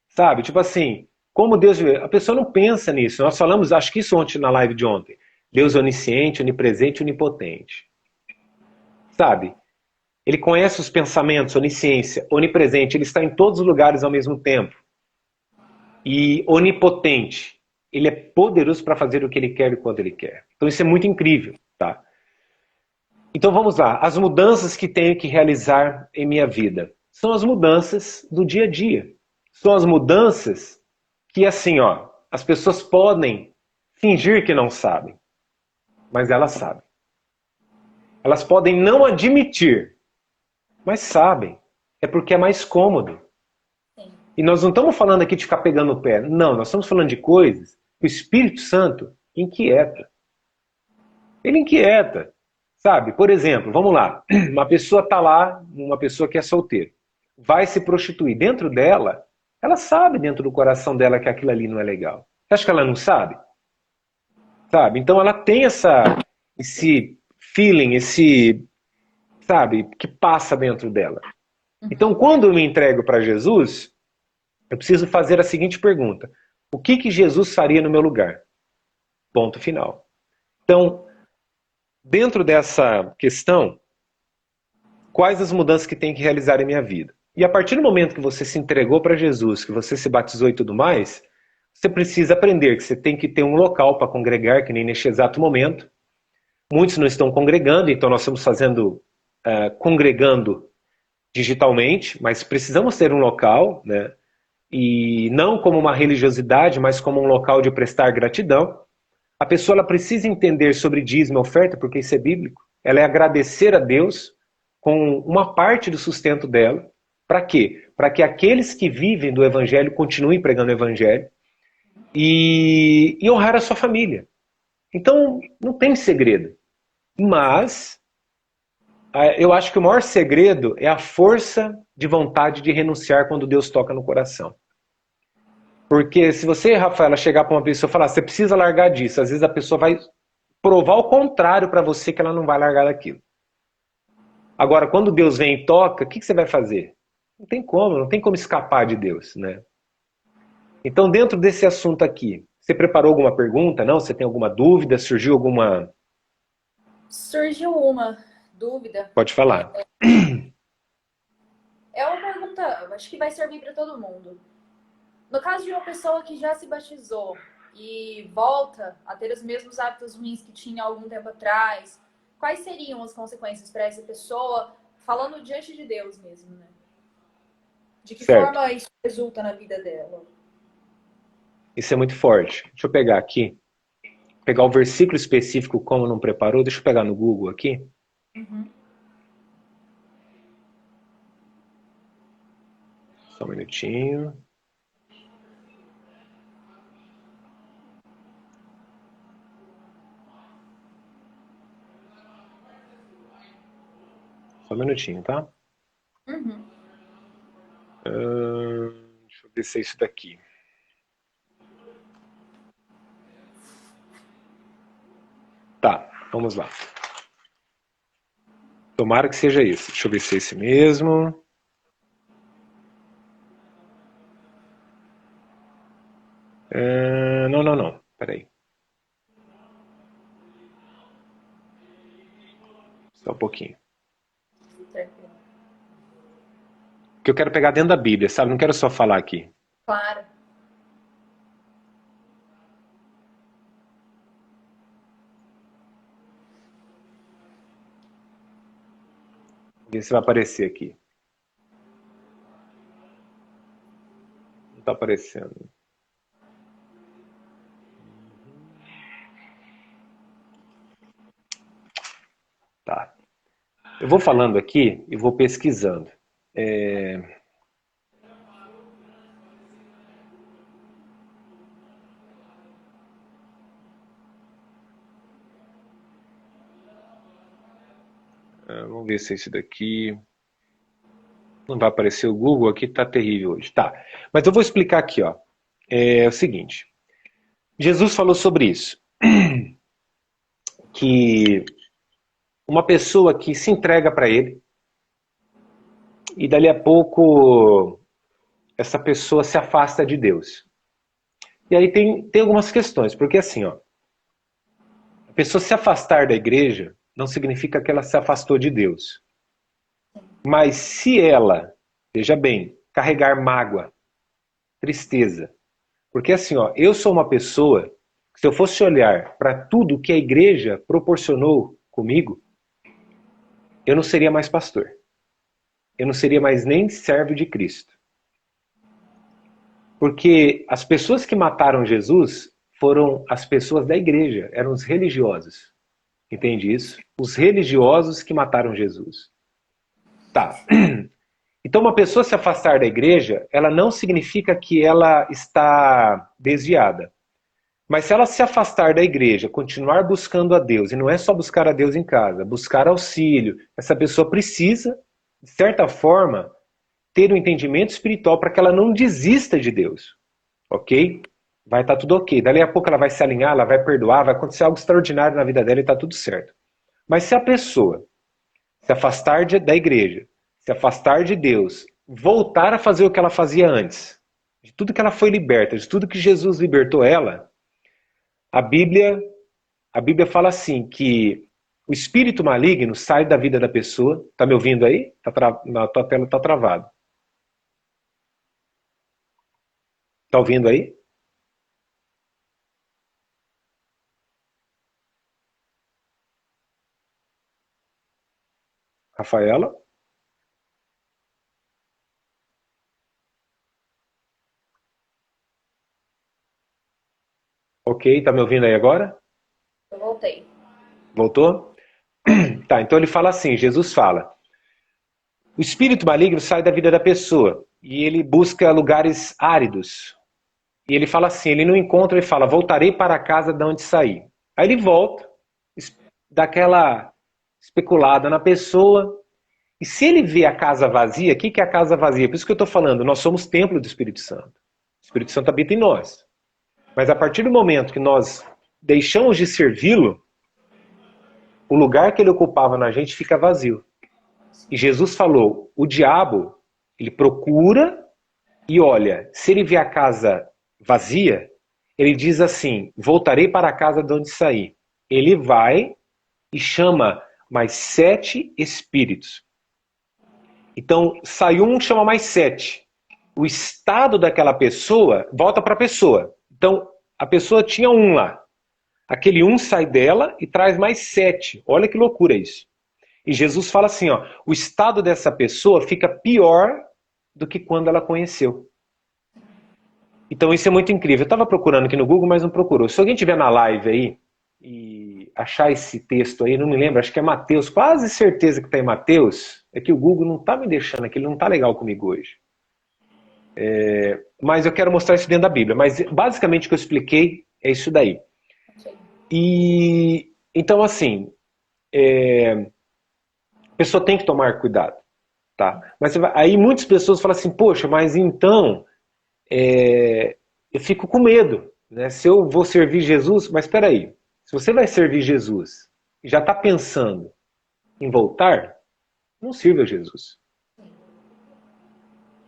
Sabe? Tipo assim, como Deus vê? A pessoa não pensa nisso. Nós falamos, acho que isso ontem na live de ontem. Deus onisciente, onipresente, onipotente. Sabe? Ele conhece os pensamentos, onisciência, onipresente. Ele está em todos os lugares ao mesmo tempo. E onipotente. Ele é poderoso para fazer o que ele quer e quando ele quer. Então isso é muito incrível, tá? Então vamos lá. As mudanças que tenho que realizar em minha vida são as mudanças do dia a dia. São as mudanças que, assim, ó, as pessoas podem fingir que não sabem, mas elas sabem. Elas podem não admitir, mas sabem. É porque é mais cômodo. Sim. E nós não estamos falando aqui de ficar pegando o pé. Não, nós estamos falando de coisas que o Espírito Santo inquieta. Ele inquieta. Sabe? Por exemplo, vamos lá. Uma pessoa está lá, uma pessoa que é solteira. Vai se prostituir. Dentro dela, ela sabe dentro do coração dela que aquilo ali não é legal. Você acha que ela não sabe? Sabe? Então ela tem esse feeling, sabe, que passa dentro dela. Então quando eu me entrego para Jesus, eu preciso fazer a seguinte pergunta. O que Jesus faria no meu lugar? Ponto final. Então, dentro dessa questão, quais as mudanças que tem que realizar em minha vida? E a partir do momento que você se entregou para Jesus, que você se batizou e tudo mais, você precisa aprender que você tem que ter um local para congregar, que nem neste exato momento. Muitos não estão congregando, então nós estamos congregando digitalmente, mas precisamos ter um local, né? e não como uma religiosidade, mas como um local de prestar gratidão. A pessoa ela precisa entender sobre dízimo e oferta, porque isso é bíblico. Ela é agradecer a Deus com uma parte do sustento dela. Para quê? Para que aqueles que vivem do evangelho continuem pregando o evangelho e honrar a sua família. Então, não tem segredo. Mas eu acho que o maior segredo é a força de vontade de renunciar quando Deus toca no coração. Porque se você, Rafaela, chegar para uma pessoa e falar, você precisa largar disso, às vezes a pessoa vai provar o contrário para você, que ela não vai largar daquilo. Agora, quando Deus vem e toca, o que você vai fazer? Não tem como escapar de Deus, né? Então, dentro desse assunto aqui, você preparou alguma pergunta? Não? Você tem alguma dúvida? Surgiu alguma... Surgiu uma dúvida. Pode falar. É uma pergunta, acho que vai servir para todo mundo. No caso de uma pessoa que já se batizou e volta a ter os mesmos hábitos ruins que tinha algum tempo atrás, quais seriam as consequências para essa pessoa, falando diante de Deus mesmo, né? De que Certo. forma isso resulta na vida dela? Isso é muito forte. Deixa eu pegar aqui. Pegar o versículo específico como não preparou. Deixa eu pegar no Google aqui. Uhum. Só um minutinho. Só um minutinho, tá? Uhum. Deixa eu ver se é isso daqui. Tá, vamos lá. Tomara que seja isso. Deixa eu ver se é esse mesmo. Não, não, não. Peraí. Só um pouquinho. Tranquilo. Porque eu quero pegar dentro da Bíblia, sabe? Não quero só falar aqui. Claro. Ver se vai aparecer aqui. Não tá aparecendo. Tá. Eu vou falando aqui e vou pesquisando. Vamos ver se é esse daqui. Não vai aparecer o Google aqui, tá terrível hoje. Tá. Mas eu vou explicar aqui, ó. É o seguinte. Jesus falou sobre isso. Que uma pessoa que se entrega para ele e dali a pouco essa pessoa se afasta de Deus. E aí tem algumas questões, porque assim, ó, a pessoa se afastar da igreja não significa que ela se afastou de Deus. Mas se ela, veja bem, carregar mágoa, tristeza, porque assim, ó, eu sou uma pessoa que se eu fosse olhar para tudo que a igreja proporcionou comigo, eu não seria mais pastor. Eu não seria mais nem servo de Cristo. Porque as pessoas que mataram Jesus foram as pessoas da igreja, eram os religiosos. Entende isso? Os religiosos que mataram Jesus. Tá. Então, uma pessoa se afastar da igreja, ela não significa que ela está desviada. Mas se ela se afastar da igreja, continuar buscando a Deus, e não é só buscar a Deus em casa, buscar auxílio, essa pessoa precisa, de certa forma, ter um entendimento espiritual para que ela não desista de Deus. Ok? Vai estar tudo ok. Dali a pouco ela vai se alinhar, ela vai perdoar, vai acontecer algo extraordinário na vida dela e está tudo certo. Mas se a pessoa se afastar da igreja, se afastar de Deus, voltar a fazer o que ela fazia antes, de tudo que ela foi liberta, de tudo que Jesus libertou ela, a Bíblia, a Bíblia fala assim que o espírito maligno sai da vida da pessoa. Tá me ouvindo aí? Na tua tela tá travado. Tá ouvindo aí? Rafaela? Ok, tá me ouvindo aí agora? Eu voltei. Voltou? Tá, então ele fala assim, Jesus fala, o espírito maligno sai da vida da pessoa e ele busca lugares áridos. E ele fala assim, ele não encontra, ele fala, voltarei para a casa de onde saí. Aí ele volta, dá aquela especulada na pessoa. E se ele vê a casa vazia, o que é a casa vazia? Por isso que eu estou falando, nós somos templo do Espírito Santo. O Espírito Santo habita em nós. Mas a partir do momento que nós deixamos de servi-lo, o lugar que ele ocupava na gente fica vazio. E Jesus falou, o diabo, ele procura e olha, se ele vê a casa vazia, ele diz assim, voltarei para a casa de onde saí. Ele vai e chama mais 7 espíritos. Então, saiu um, chama mais 7. O estado daquela pessoa volta para a pessoa. Então, a pessoa tinha um lá. Aquele um sai dela e traz mais 7. Olha que loucura isso. E Jesus fala assim, ó, o estado dessa pessoa fica pior do que quando ela conheceu. Então isso é muito incrível. Eu estava procurando aqui no Google, mas não procurou. Se alguém tiver na live aí e achar esse texto aí, não me lembro, acho que é Mateus, quase certeza que está em Mateus, é que o Google não está me deixando aqui, ele não está legal comigo hoje. Mas eu quero mostrar isso dentro da Bíblia. Mas basicamente o que eu expliquei é isso daí. E então assim, a pessoa tem que tomar cuidado, tá? Mas aí muitas pessoas falam assim, poxa, mas então eu fico com medo, né? Se eu vou servir Jesus, mas espera aí, se você vai servir Jesus e já está pensando em voltar, não sirva Jesus.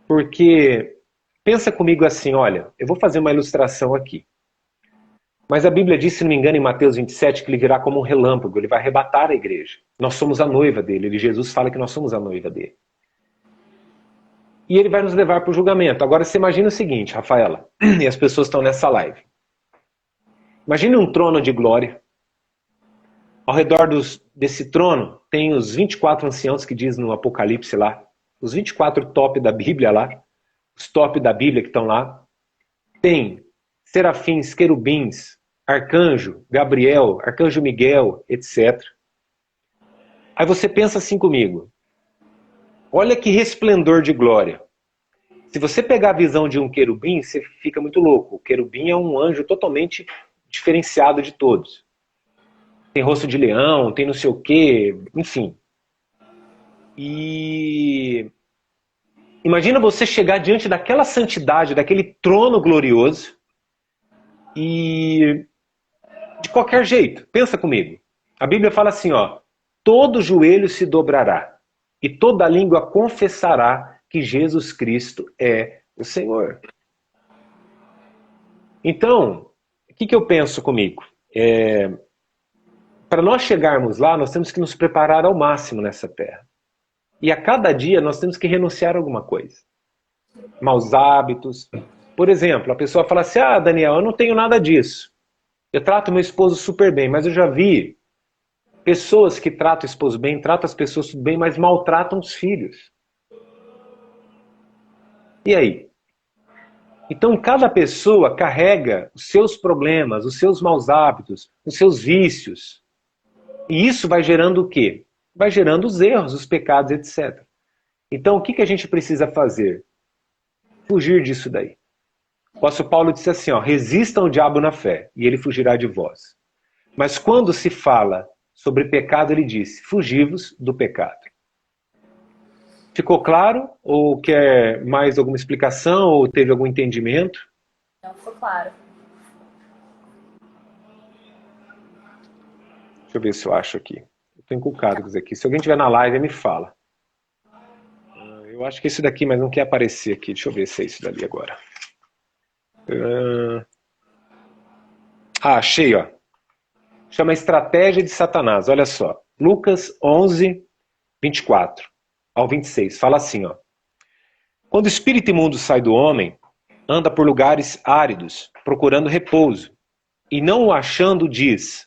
Porque pensa comigo assim, olha, eu vou fazer uma ilustração aqui. Mas a Bíblia diz, se não me engano, em Mateus 27, que ele virá como um relâmpago, ele vai arrebatar a igreja. Nós somos a noiva dele, Jesus fala que nós somos a noiva dele. E ele vai nos levar para o julgamento. Agora você imagina o seguinte, Rafaela, e as pessoas estão nessa live. Imagine um trono de glória. Ao redor desse trono tem os 24 anciãos que diz no Apocalipse lá. Os 24 top da Bíblia lá. Os top da Bíblia que estão lá. Tem serafins, querubins, arcanjo, Gabriel, arcanjo Miguel, etc. Aí você pensa assim comigo. Olha que resplendor de glória. Se você pegar a visão de um querubim, você fica muito louco. O querubim é um anjo totalmente diferenciado de todos. Tem rosto de leão, tem não sei o quê, enfim. E imagina você chegar diante daquela santidade, daquele trono glorioso, e de qualquer jeito, pensa comigo. A Bíblia fala assim, ó, todo joelho se dobrará e toda língua confessará que Jesus Cristo é o Senhor. Então, o que eu penso comigo? Para nós chegarmos lá, nós temos que nos preparar ao máximo nessa terra. E a cada dia nós temos que renunciar a alguma coisa. Maus hábitos. Por exemplo, a pessoa fala assim, ah, Daniel, eu não tenho nada disso. Eu trato meu esposo super bem, mas eu já vi pessoas que tratam o esposo bem, tratam as pessoas bem, mas maltratam os filhos. E aí? Então, cada pessoa carrega os seus problemas, os seus maus hábitos, os seus vícios. E isso vai gerando o quê? Vai gerando os erros, os pecados, etc. Então, o que a gente precisa fazer? Fugir disso daí. O apóstolo Paulo disse assim, ó, resistam ao diabo na fé, e ele fugirá de vós. Mas quando se fala sobre pecado, ele disse, fugi-vos do pecado. Ficou claro? Ou quer mais alguma explicação? Ou teve algum entendimento? Não, ficou claro. Deixa eu ver se eu acho aqui. Eu estou encucado com isso aqui. Se alguém estiver na live, me fala. Eu acho que é esse daqui, mas não quer aparecer aqui. Deixa eu ver se é isso dali agora. Achei, ó. Chama Estratégia de Satanás. Olha só. Lucas 11, 24 ao 26. Fala assim, ó. Quando o espírito imundo sai do homem, anda por lugares áridos, procurando repouso. E não o achando, diz,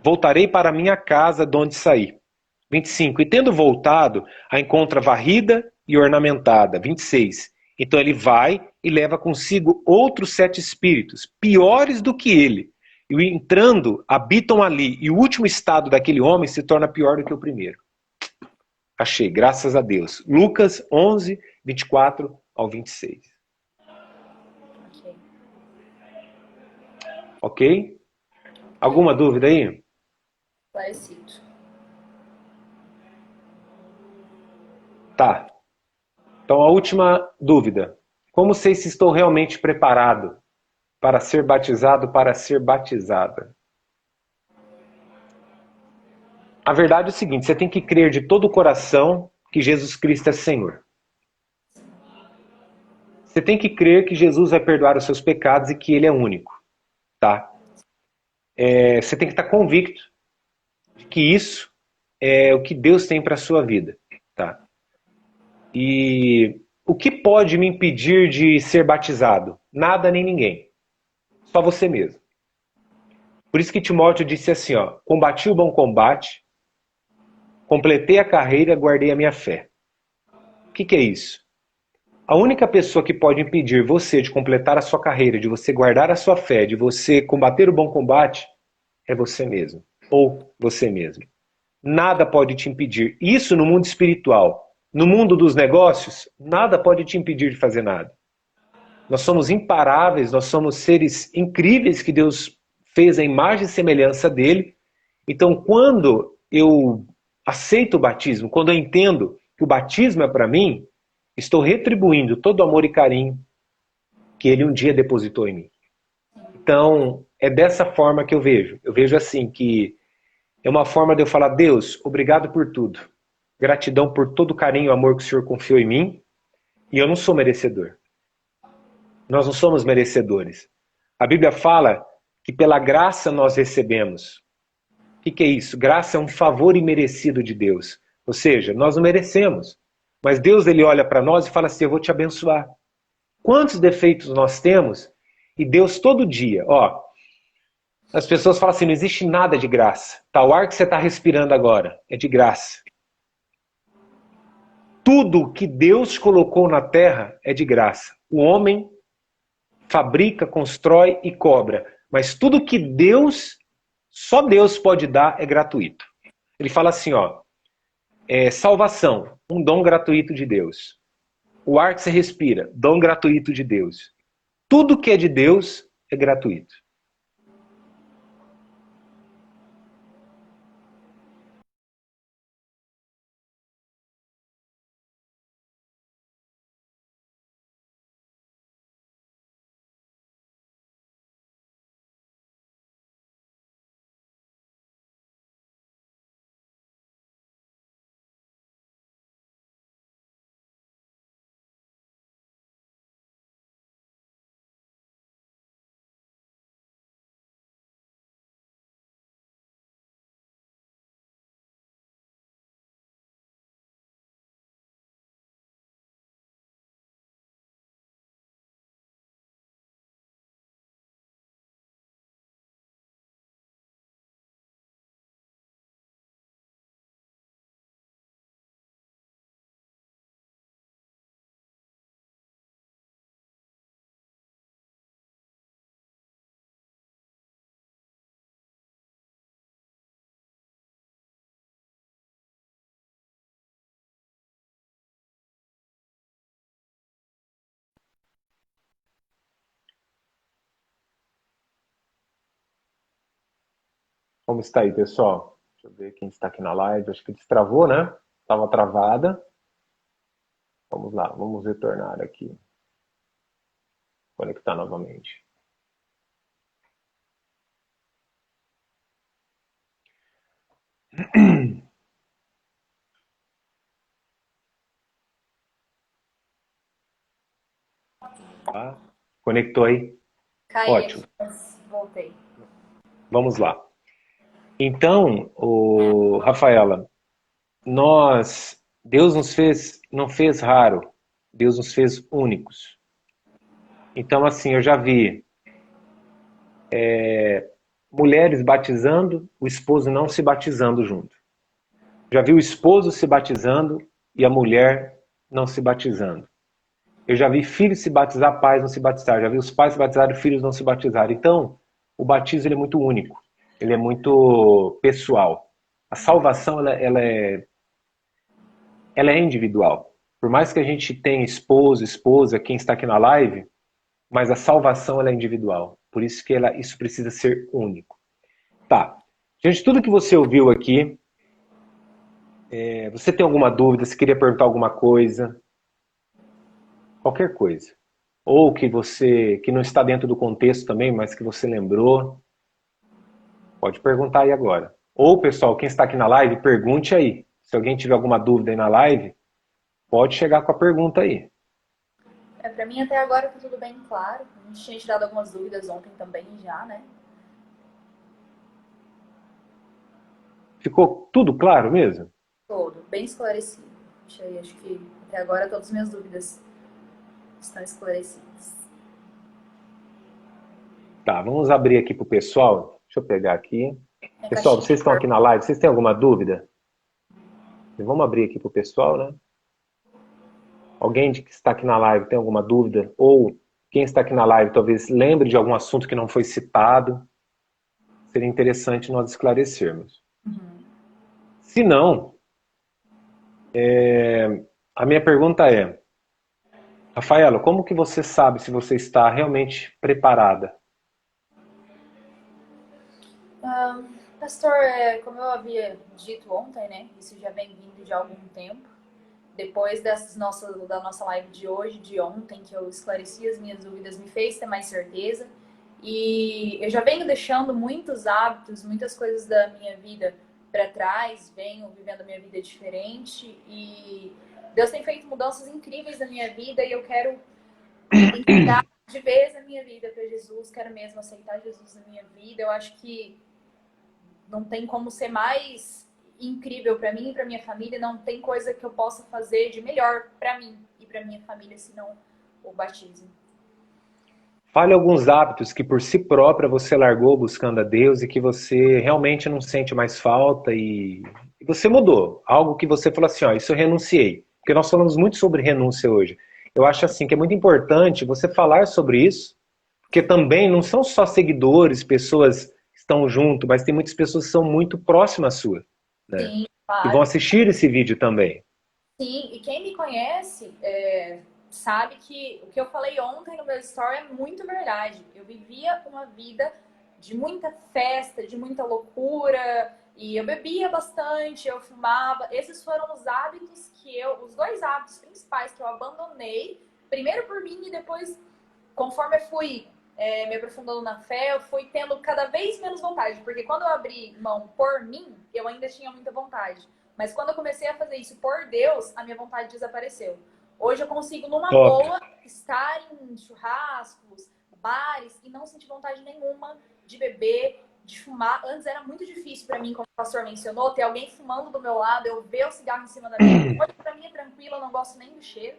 voltarei para minha casa de onde saí. 25. E tendo voltado, a encontra varrida e ornamentada. 26. Então ele vai e leva consigo outros 7 espíritos, piores do que ele, e entrando, habitam ali, e o último estado daquele homem se torna pior do que o primeiro. Achei, graças a Deus. Lucas 11, 24 ao 26. Ok. Ok? Alguma dúvida aí? Esclarecido. Tá. Então a última dúvida. Como sei se estou realmente preparado para ser batizado, para ser batizada? A verdade é o seguinte, você tem que crer de todo o coração que Jesus Cristo é Senhor. Você tem que crer que Jesus vai perdoar os seus pecados e que Ele é único. Tá? Você tem que estar convicto de que isso é o que Deus tem para a sua vida. Tá? E o que pode me impedir de ser batizado? Nada nem ninguém. Só você mesmo. Por isso que Timóteo disse assim, ó, combati o bom combate, completei a carreira, guardei a minha fé. O que é isso? A única pessoa que pode impedir você de completar a sua carreira, de você guardar a sua fé, de você combater o bom combate, é você mesmo. Ou você mesmo. Nada pode te impedir. Isso no mundo espiritual. No mundo dos negócios, nada pode te impedir de fazer nada. Nós somos imparáveis, nós somos seres incríveis que Deus fez a imagem e semelhança dele. Então, quando eu aceito o batismo, quando eu entendo que o batismo é para mim, estou retribuindo todo o amor e carinho que ele um dia depositou em mim. Então, é dessa forma que eu vejo. Eu vejo assim que é uma forma de eu falar, Deus, obrigado por tudo. Gratidão por todo o carinho e o amor que o Senhor confiou em mim. E eu não sou merecedor. Nós não somos merecedores. A Bíblia fala que pela graça nós recebemos. O que é isso? Graça é um favor imerecido de Deus. Ou seja, nós não merecemos. Mas Deus ele olha para nós e fala assim, eu vou te abençoar. Quantos defeitos nós temos? E Deus todo dia, ó, as pessoas falam assim, não existe nada de graça. Tá, o ar que você está respirando agora é de graça. Tudo que Deus colocou na terra é de graça. O homem fabrica, constrói e cobra. Mas tudo que Deus, só Deus pode dar é gratuito. Ele fala assim, ó, salvação, um dom gratuito de Deus. O ar que você respira, dom gratuito de Deus. Tudo que é de Deus é gratuito. Como está aí, pessoal? Deixa eu ver quem está aqui na live. Acho que destravou, né? Estava travada. Vamos lá, vamos retornar aqui. Conectar novamente. Tá? Conectou aí? Caí Ótimo. aqui, mas voltei. Vamos lá. Então, Rafaela, Deus nos fez, não fez raro, Deus nos fez únicos. Então, assim, eu já vi mulheres batizando, o esposo não se batizando junto. Já vi o esposo se batizando e a mulher não se batizando. Eu já vi filhos se batizar, pais não se batizar. Já vi os pais se batizarem e filhos não se batizarem. Então, o batismo ele é muito único, ele é muito pessoal. A salvação ela é individual. Por mais que a gente tenha esposo, esposa, quem está aqui na live, mas a salvação ela é individual. Por isso que isso precisa ser único. Tá. Gente, tudo que você ouviu aqui, você tem alguma dúvida, se queria perguntar alguma coisa, qualquer coisa. Ou que não está dentro do contexto também, mas que você lembrou, pode perguntar aí agora. Ou, pessoal, quem está aqui na live, pergunte aí. Se alguém tiver alguma dúvida aí na live, pode chegar com a pergunta aí. Para mim, até agora tá tudo bem claro. A gente tinha tirado algumas dúvidas ontem também já, né? Ficou tudo claro mesmo? Todo, bem esclarecido. Acho que até agora todas as minhas dúvidas estão esclarecidas. Tá, vamos abrir aqui para o pessoal. Deixa eu pegar aqui. Pessoal, vocês estão aqui na live, vocês têm alguma dúvida? Vamos abrir aqui para o pessoal, né? Alguém que está aqui na live tem alguma dúvida? Ou quem está aqui na live talvez lembre de algum assunto que não foi citado? Seria interessante nós esclarecermos. Se não, a minha pergunta é, Rafaela, como que você sabe se você está realmente preparada? Pastor, como eu havia dito ontem, né? Isso já vem vindo de algum tempo. Depois da nossa live de hoje, de ontem, que eu esclareci as minhas dúvidas, me fez ter mais certeza. E eu já venho deixando muitos hábitos, muitas coisas da minha vida para trás, venho vivendo a minha vida diferente. E Deus tem feito mudanças incríveis na minha vida e eu quero entregar de vez a minha vida para Jesus, quero mesmo aceitar Jesus na minha vida. Eu acho que não tem como ser mais incrível para mim e para minha família, não tem coisa que eu possa fazer de melhor para mim e para minha família senão o batismo. Fale alguns hábitos que por si própria você largou buscando a Deus e que você realmente não sente mais falta e você mudou. Algo que você falou assim, ó, isso eu renunciei. Porque nós falamos muito sobre renúncia hoje. Eu acho assim que é muito importante você falar sobre isso, porque também não são só seguidores, pessoas que estão junto, mas tem muitas pessoas que são muito próximas suas, né? Sim, E vão claro. assistir esse vídeo também. Sim, e quem me conhece sabe que o que eu falei ontem no meu story é muito verdade. Eu vivia uma vida de muita festa, de muita loucura, e eu bebia bastante, eu fumava. Esses foram os hábitos os dois hábitos principais que eu abandonei, primeiro por mim e depois, conforme eu fui me aprofundando na fé, eu fui tendo cada vez menos vontade, porque quando eu abri mão por mim, eu ainda tinha muita vontade. Mas quando eu comecei a fazer isso por Deus, a minha vontade desapareceu. Hoje eu consigo, numa Top. boa, estar em churrascos, bares e não sentir vontade nenhuma de beber, de fumar. Antes era muito difícil para mim, como o pastor mencionou, ter alguém fumando do meu lado, eu ver o cigarro em cima da mesa. Hoje para mim é tranquilo, eu não gosto nem do cheiro.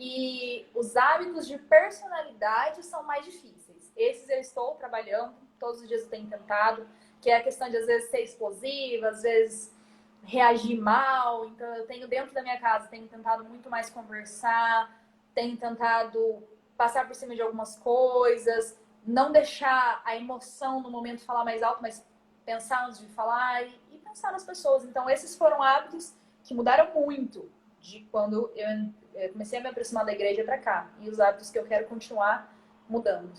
E os hábitos de personalidade são mais difíceis. Esses eu estou trabalhando, todos os dias eu tenho tentado, que é a questão de às vezes ser explosiva, às vezes reagir mal. Então eu tenho dentro da minha casa, tenho tentado muito mais conversar, tenho tentado passar por cima de algumas coisas, não deixar a emoção no momento falar mais alto, mas pensar antes de falar e pensar nas pessoas. Então esses foram hábitos que mudaram muito de quando eu comecei a me aproximar da igreja para cá, e os hábitos que eu quero continuar mudando.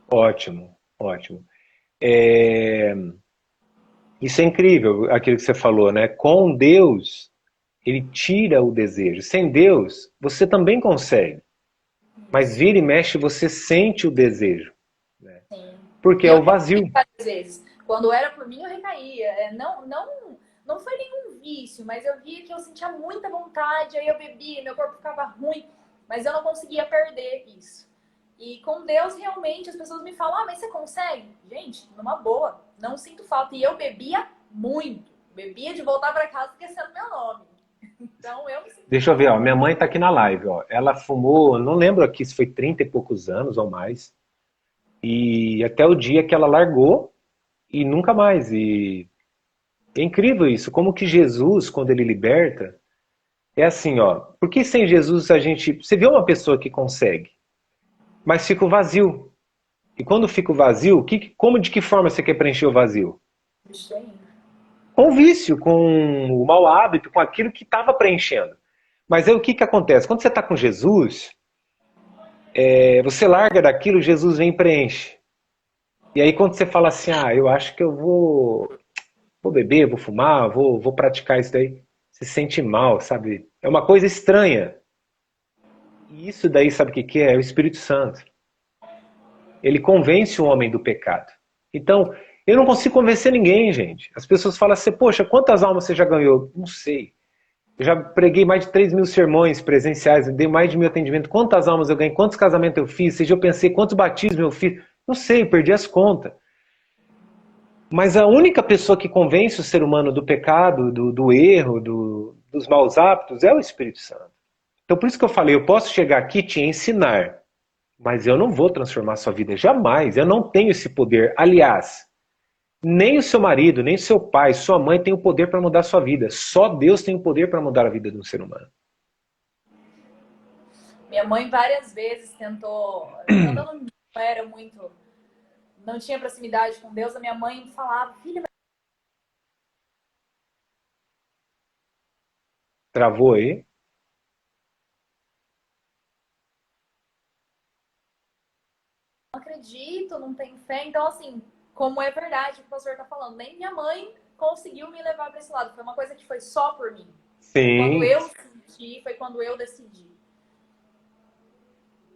Ótimo, ótimo. Isso é incrível, aquilo que você falou, né? Com Deus, Ele tira o desejo. Sem Deus, você também consegue. Mas vira e mexe, você sente o desejo. Né? Sim. Porque é o vazio. Várias vezes. Quando era por mim, eu recaía. Não foi nenhum vício, mas eu via que eu sentia muita vontade, aí eu bebia, meu corpo ficava ruim, mas eu não conseguia perder isso. E com Deus, realmente, as pessoas me falam, mas você consegue? Gente, numa boa, não sinto falta. E eu bebia muito. Bebia de voltar para casa esquecendo meu nome. Então, eu me sinto... Deixa eu ver, ó, minha mãe tá aqui na live, ó. Ela fumou, não lembro aqui se foi 30 e poucos anos ou mais. E até o dia que ela largou e nunca mais. E é incrível isso, como que Jesus, quando ele liberta, é assim, ó. Porque sem Jesus a gente... Você vê uma pessoa que consegue, mas fica o vazio. E quando fica o vazio, de que forma você quer preencher o vazio? Isso aí. Com o vício, com o mau hábito, com aquilo que estava preenchendo. Mas aí o que acontece? Quando você está com Jesus, você larga daquilo, Jesus vem e preenche. E aí quando você fala assim, eu acho que eu vou beber, vou fumar, vou praticar isso daí, se sente mal, sabe? É uma coisa estranha. E isso daí, sabe o que é? É o Espírito Santo. Ele convence o homem do pecado. Então, eu não consigo convencer ninguém, gente. As pessoas falam assim, poxa, quantas almas você já ganhou? Não sei. Eu já preguei mais de 3.000 sermões presenciais, dei mais de 1.000 atendimentos. Quantas almas eu ganhei? Quantos casamentos eu fiz? Seja, eu pensei, quantos batismos eu fiz? Não sei, perdi as contas. Mas a única pessoa que convence o ser humano do pecado, do erro, dos maus hábitos, é o Espírito Santo. Então, por isso que eu falei, eu posso chegar aqui e te ensinar, mas eu não vou transformar a sua vida, jamais. Eu não tenho esse poder. Aliás, nem o seu marido, nem o seu pai, sua mãe tem o poder para mudar a sua vida. Só Deus tem o poder para mudar a vida de um ser humano. Minha mãe várias vezes tentou, quando eu não era muito, não tinha proximidade com Deus, a minha mãe falava, filha, Travou aí? não acredito, não tenho fé. Então, assim, como é verdade o que o pastor está falando, nem minha mãe conseguiu me levar para esse lado. Foi uma coisa que foi só por mim. Quando Sim, eu senti, foi quando eu decidi.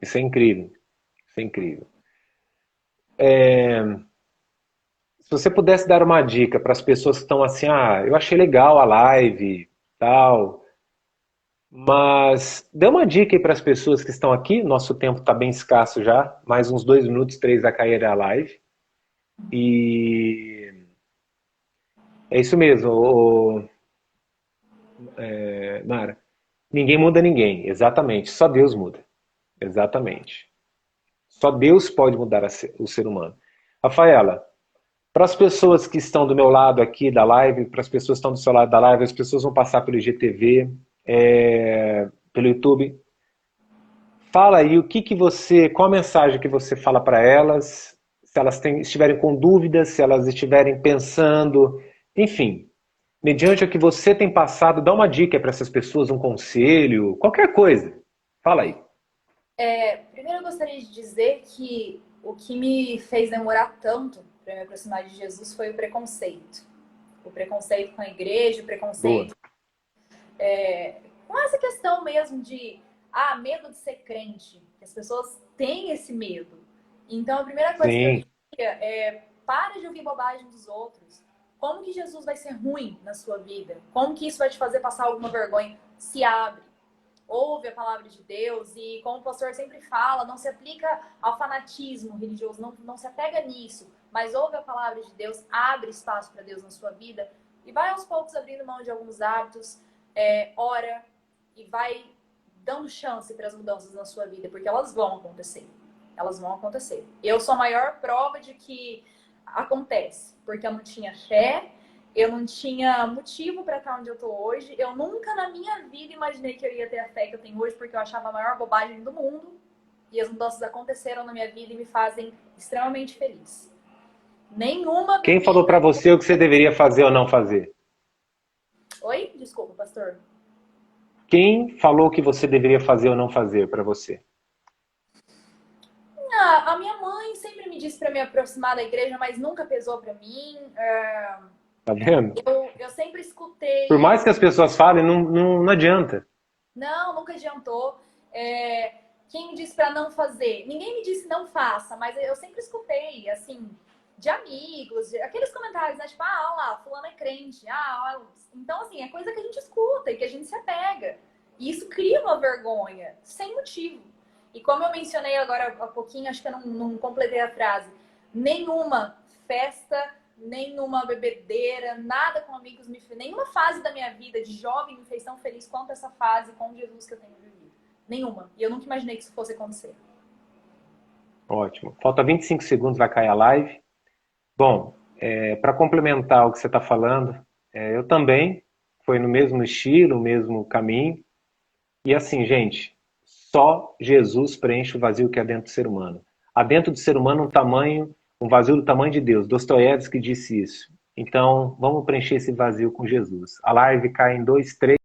isso é incrível. Isso é incrível. Se você pudesse dar uma dica para as pessoas que estão assim, eu achei legal a live, tal, mas dê uma dica aí para as pessoas que estão aqui. Nosso tempo está bem escasso já, mais uns 2 minutos, 3 vai cair a live. E é isso mesmo, Mara. Ninguém muda ninguém, exatamente. Só Deus muda, exatamente. Só Deus pode mudar o ser humano. Rafaela, para as pessoas que estão do meu lado aqui da live, para as pessoas que estão do seu lado da live, as pessoas vão passar pelo IGTV, pelo YouTube. Fala aí qual a mensagem que você fala para elas, se elas estiverem com dúvidas, se elas estiverem pensando, enfim, mediante o que você tem passado, dá uma dica para essas pessoas, um conselho, qualquer coisa. Fala aí. Primeiro eu gostaria de dizer que o que me fez demorar tanto para me aproximar de Jesus foi o preconceito. O preconceito com a igreja, o Boa. preconceito com essa questão mesmo de medo de ser crente. Que as pessoas têm esse medo. Então a primeira coisa que eu Sim. diria é para de ouvir bobagem dos outros. Como que Jesus vai ser ruim na sua vida? Como que isso vai te fazer passar alguma vergonha? Se abre. Ouve a palavra de Deus e, como o pastor sempre fala, não se aplica ao fanatismo religioso, não se apega nisso, mas ouve a palavra de Deus, abre espaço para Deus na sua vida e vai aos poucos abrindo mão de alguns hábitos, ora e vai dando chance para as mudanças na sua vida, porque elas vão acontecer. Elas vão acontecer. Eu sou a maior prova de que acontece, porque eu não tinha fé, eu não tinha motivo para estar onde eu tô hoje. Eu nunca na minha vida imaginei que eu ia ter a fé que eu tenho hoje, porque eu achava a maior bobagem do mundo. E as mudanças aconteceram na minha vida e me fazem extremamente feliz. Nenhuma Quem falou para bebida. você o que você deveria fazer ou não fazer? Oi? Desculpa, pastor. Quem falou que você deveria fazer ou não fazer para você? A minha mãe sempre me disse para me aproximar da igreja, mas nunca pesou para mim. Tá vendo? Eu sempre Por escutei. mais que as pessoas falem, não adianta. Não, nunca adiantou. Quem me disse para não fazer? Ninguém me disse não faça, mas eu sempre escutei, assim, de amigos, aqueles comentários, né? Tipo, olha lá, fulano é crente. Então, assim, é coisa que a gente escuta e que a gente se apega. E isso cria uma vergonha, sem motivo. E como eu mencionei agora há pouquinho, acho que eu não completei a frase, nenhuma festa, nenhuma bebedeira, nada com amigos me fez. Nenhuma fase da minha vida de jovem me fez tão feliz quanto essa fase com Jesus que eu tenho vivido. Nenhuma. E eu nunca imaginei que isso fosse acontecer. Ótimo. Falta 25 segundos, vai cair a live. Bom, para complementar o que você está falando, eu também foi no mesmo estilo, o mesmo caminho. E assim, gente, só Jesus preenche o vazio que é dentro do ser humano. há dentro do ser humano um vazio do tamanho de Deus. Dostoiévski disse isso. Então, vamos preencher esse vazio com Jesus. A live cai em 2, 3.